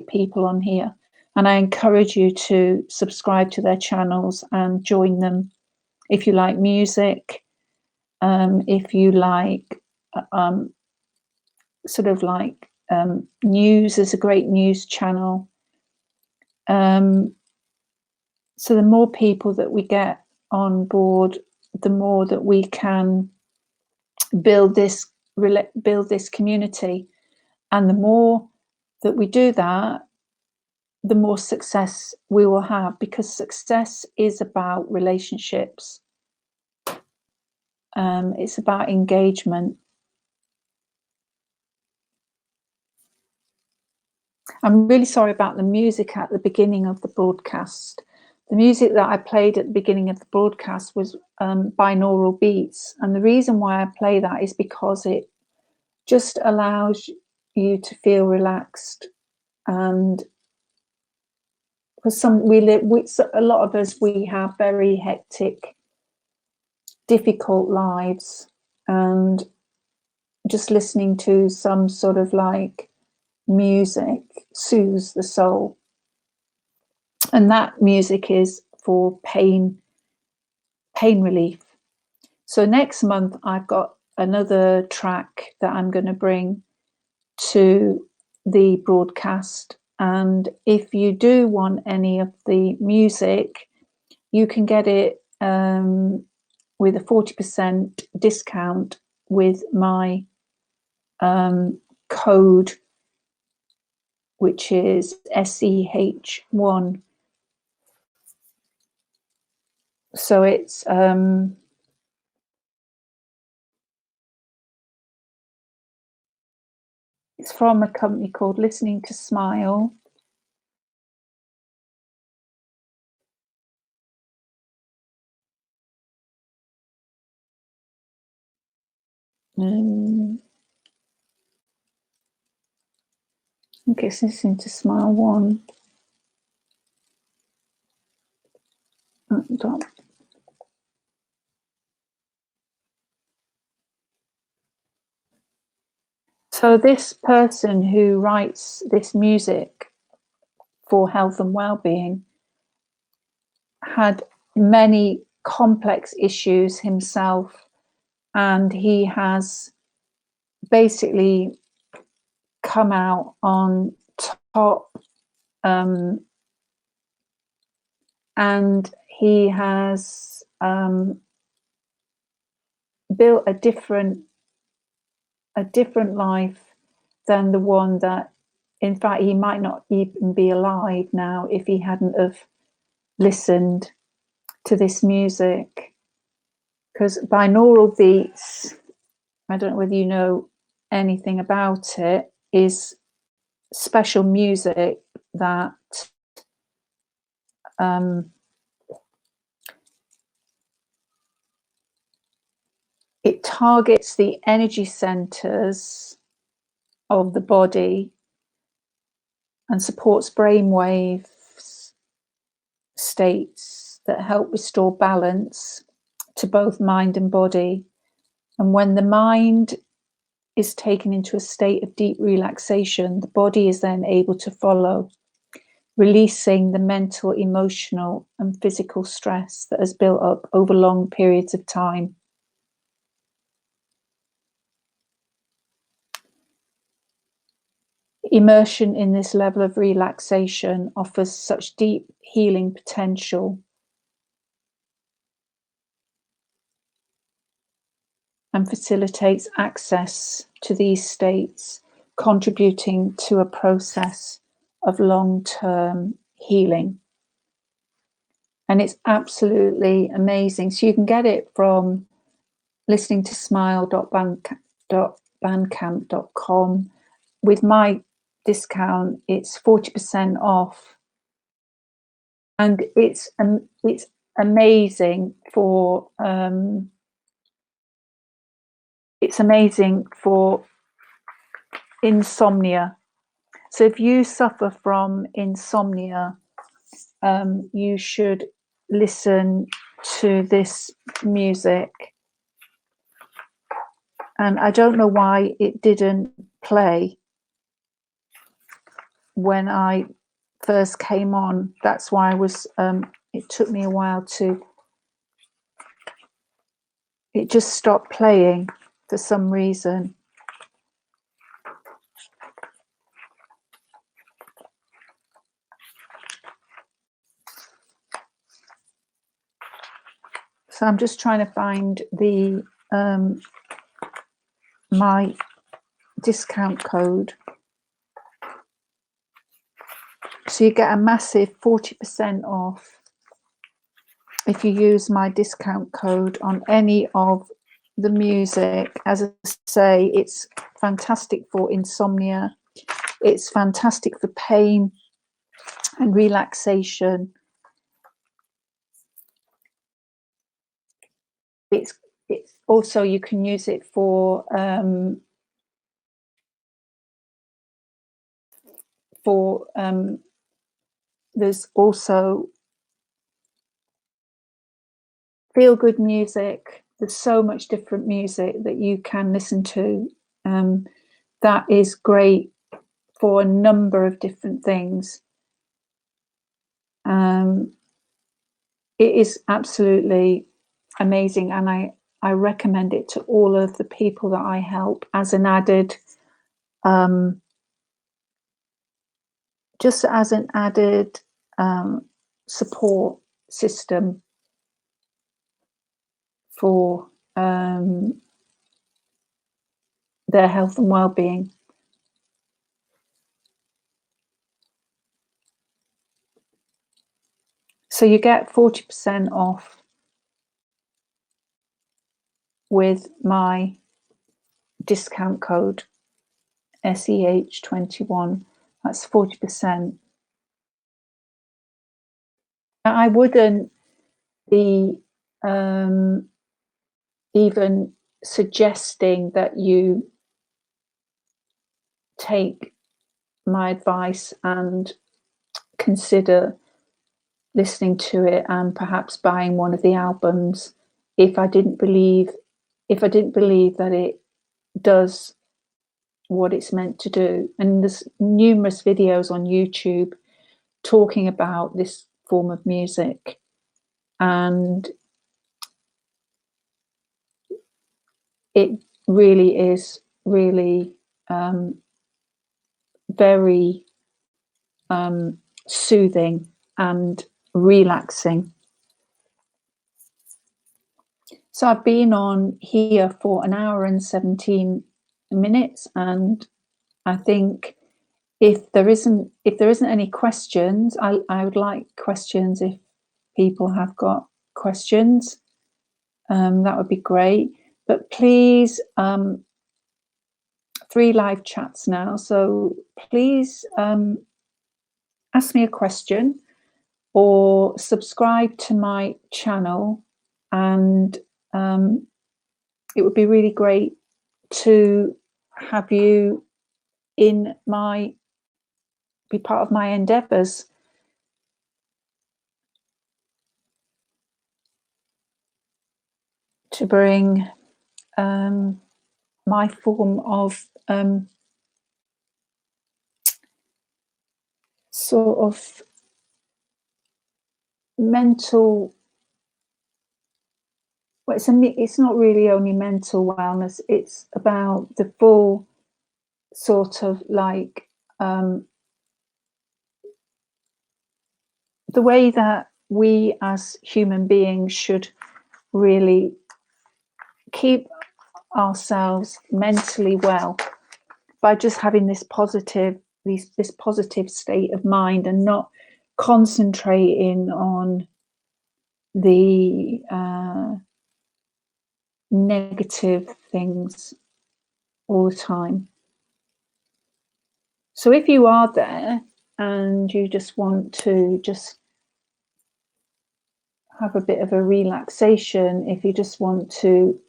people on here, and I encourage you to subscribe to their channels and join them if you like music, if you like sort of like news. There's a great news channel. So the more people that we get on board, the more that we can build this community, and the more that we do that, the more success we will have, because success is about relationships. It's about engagement. I'm really sorry about the music at the beginning of the broadcast. The music that I played at the beginning of the broadcast was binaural beats. And the reason why I play that is because it just allows you to feel relaxed. And for a lot of us, we have very hectic, difficult lives. And just listening to some sort of like music soothes the soul. And that music is for pain relief. So next month I've got another track that I'm going to bring to the broadcast, and if you do want any of the music, you can get it with a 40% discount with my code, which is SEH1. So it's from a company called Listening to Smile. I think it's Listening to Smile 1. So this person who writes this music for health and well-being had many complex issues himself, and he has basically come out on top, and he has built a different life than the one that, in fact, he might not even be alive now if he hadn't have listened to this music, because binaural beats, I don't know whether you know anything about it, is special music that it targets the energy centers of the body and supports brainwave states that help restore balance to both mind and body. And when the mind is taken into a state of deep relaxation, the body is then able to follow, releasing the mental, emotional, and physical stress that has built up over long periods of time. Immersion in this level of relaxation offers such deep healing potential and facilitates access to these states, contributing to a process of long-term healing. And it's absolutely amazing. So you can get it from listening to smile.bandcamp.com. With my discount, it's 40% off. And it's amazing for insomnia. So if you suffer from insomnia, you should listen to this music. And I don't know why it didn't play when I first came on. That's why I was, it took me a while to, it just stopped playing for some reason. So I'm just trying to find the my discount code. So you get a massive 40% off if you use my discount code on any of the music. As I say, it's fantastic for insomnia. It's fantastic for pain and relaxation. It's also, you can use it for there's also feel good music. There's so much different music that you can listen to that is great for a number of different things. It is absolutely amazing, and I recommend it to all of the people that I help as an added just as an added support system for their health and well-being. So you get 40% off with my discount code SEH21. That's 40%. Now, I wouldn't be even suggesting that you take my advice and consider listening to it and perhaps buying one of the albums if I didn't believe that it does what it's meant to do. And there's numerous videos on YouTube talking about this form of music, and it really is really very soothing and relaxing. So I've been on here for an hour and 17 minutes, and I think if there isn't any questions, I would like questions if people have got questions, that would be great. But please, 3 live chats now, so please ask me a question or subscribe to my channel, and it would be really great to have you be part of my endeavours. To bring my form of sort of mental, well, it's not really only mental wellness, it's about the full sort of like the way that we as human beings should really keep ourselves mentally well by just having this positive state of mind and not concentrating on the negative things all the time. So if you are there and you just want to just have a bit of a relaxation, if you just want to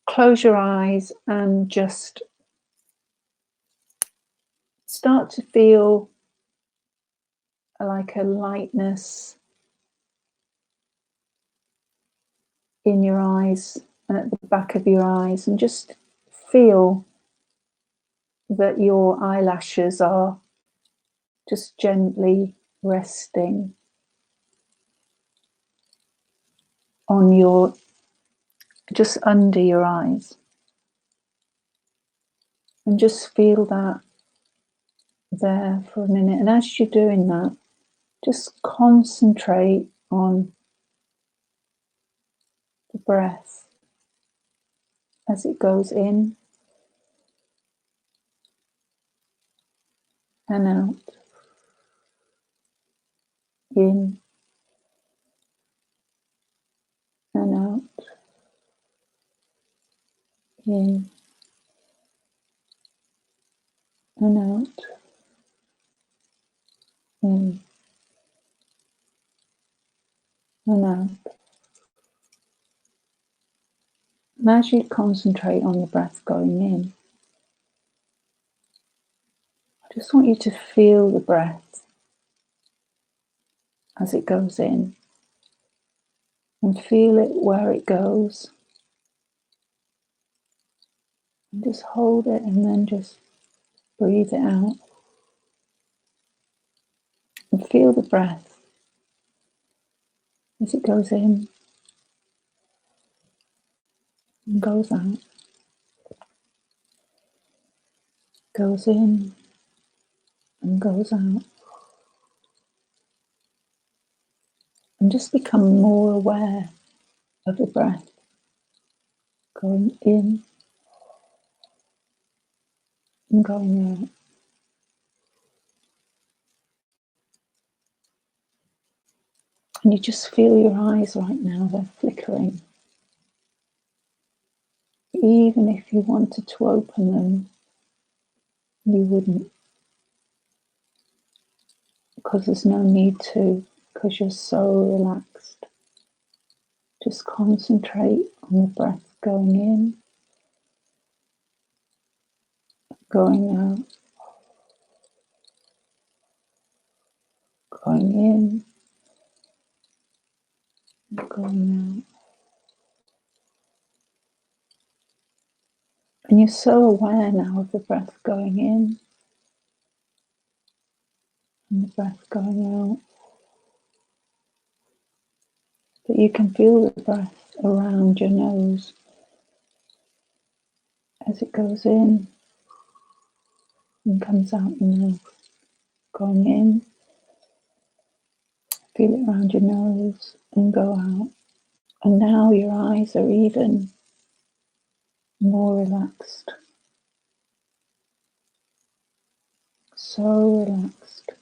close your eyes and just start to feel like a lightness in your eyes and at the back of your eyes, and just feel that your eyelashes are just gently resting on just under your eyes, and just feel that there for a minute. And as you're doing that, just concentrate on the breath as it goes in and out, in and out, in and out, in and out. And as you concentrate on the breath going in, I just want you to feel the breath as it goes in, and feel it where it goes, and just hold it and then just breathe it out, and feel the breath as it goes in and goes out, goes in and goes out, and just become more aware of the breath going in and going out. And you just feel your eyes right now, they're flickering. Even if you wanted to open them, you wouldn't, because there's no need to, because you're so relaxed. Just concentrate on the breath going in, going out, going in, going out. And you're so aware now of the breath going in and the breath going out, that you can feel the breath around your nose as it goes in and comes out your mouth. Going in, feel it around your nose and go out. And now your eyes are even more relaxed. So relaxed.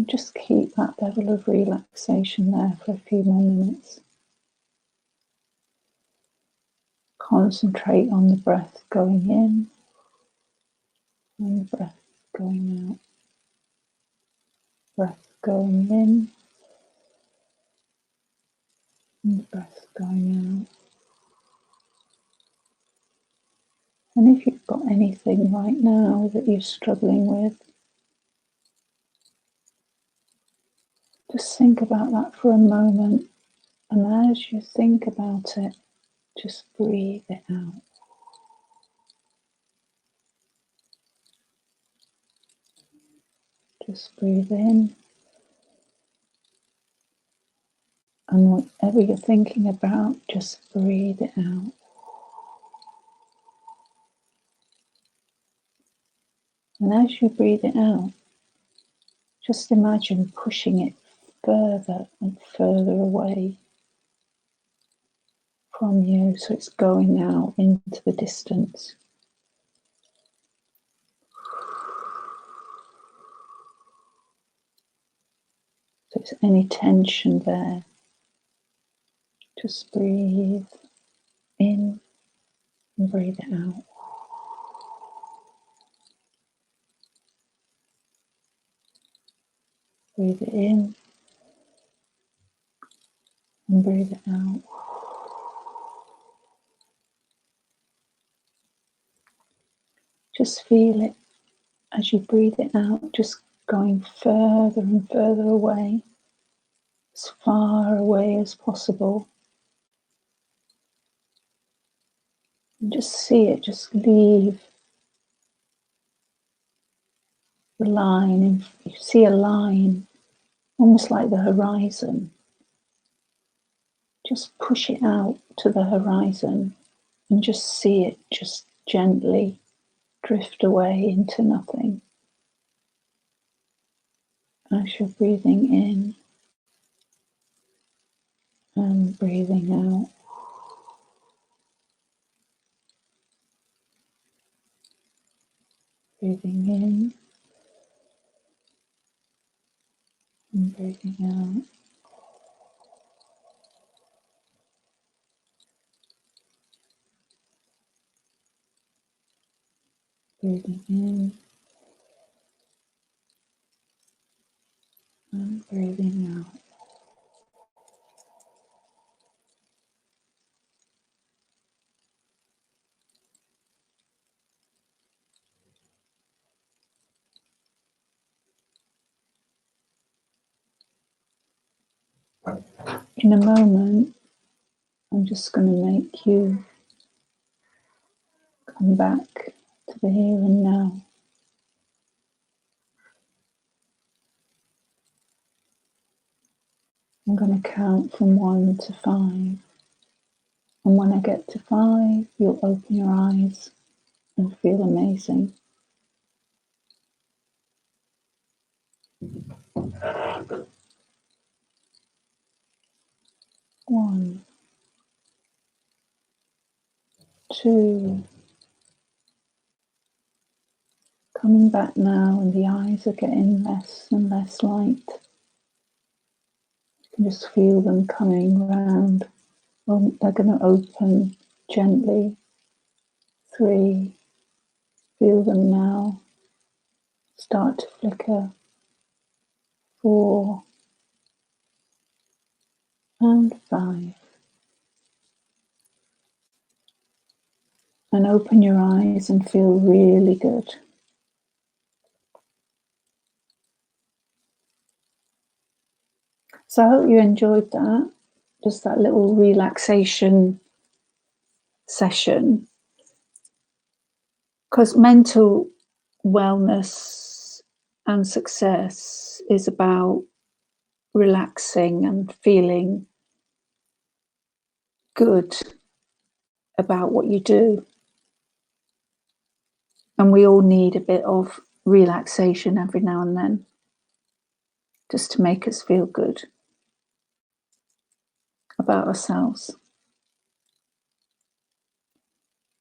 And just keep that level of relaxation there for a few more minutes. Concentrate on the breath going in and the breath going out. Breath going in and the breath going out. And if you've got anything right now that you're struggling with, just think about that for a moment. And as you think about it, just breathe it out. Just breathe in. And whatever you're thinking about, just breathe it out. And as you breathe it out, just imagine pushing it further and further away from you, so it's going out into the distance. So if there's any tension there, just breathe in and breathe it out. Breathe it in and breathe it out. Just feel it as you breathe it out, just going further and further away, as far away as possible. And just see it, just leave the line. And you see a line, almost like the horizon. Just push it out to the horizon and just see it just gently drift away into nothing. As you're breathing in and breathing out. Breathing in and breathing out. Breathing in and breathing out. In a moment, I'm just going to make you come back to the here and now. I'm going to count from 1 to 5. And when I get to 5, you'll open your eyes and feel amazing. 1, 2. Coming back now, and the eyes are getting less and less light. You can just feel them coming round. Well, they're going to open gently. 3. Feel them now start to flicker. 4 and 5. And open your eyes and feel really good. So I hope you enjoyed that. Just that little relaxation session. Because mental wellness and success is about relaxing and feeling good about what you do. And we all need a bit of relaxation every now and then, just to make us feel good about ourselves.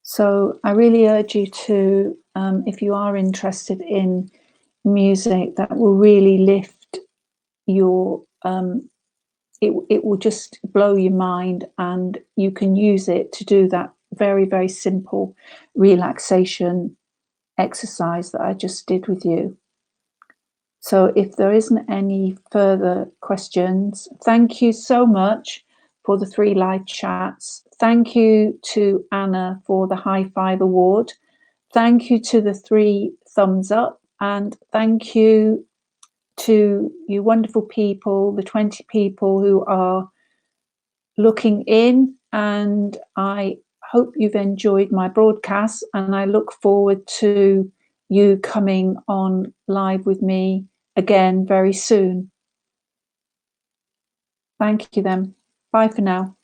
So I really urge you to, if you are interested in music that will really lift your it will just blow your mind, and you can use it to do that very, very simple relaxation exercise that I just did with you. So if there isn't any further questions, thank you so much for the 3 live chats. Thank you to Anna for the high five award. Thank you to the 3 thumbs up, and thank you to you wonderful people, the 20 people who are looking in, and I hope you've enjoyed my broadcast, and I look forward to you coming on live with me again very soon. Thank you then. Bye for now.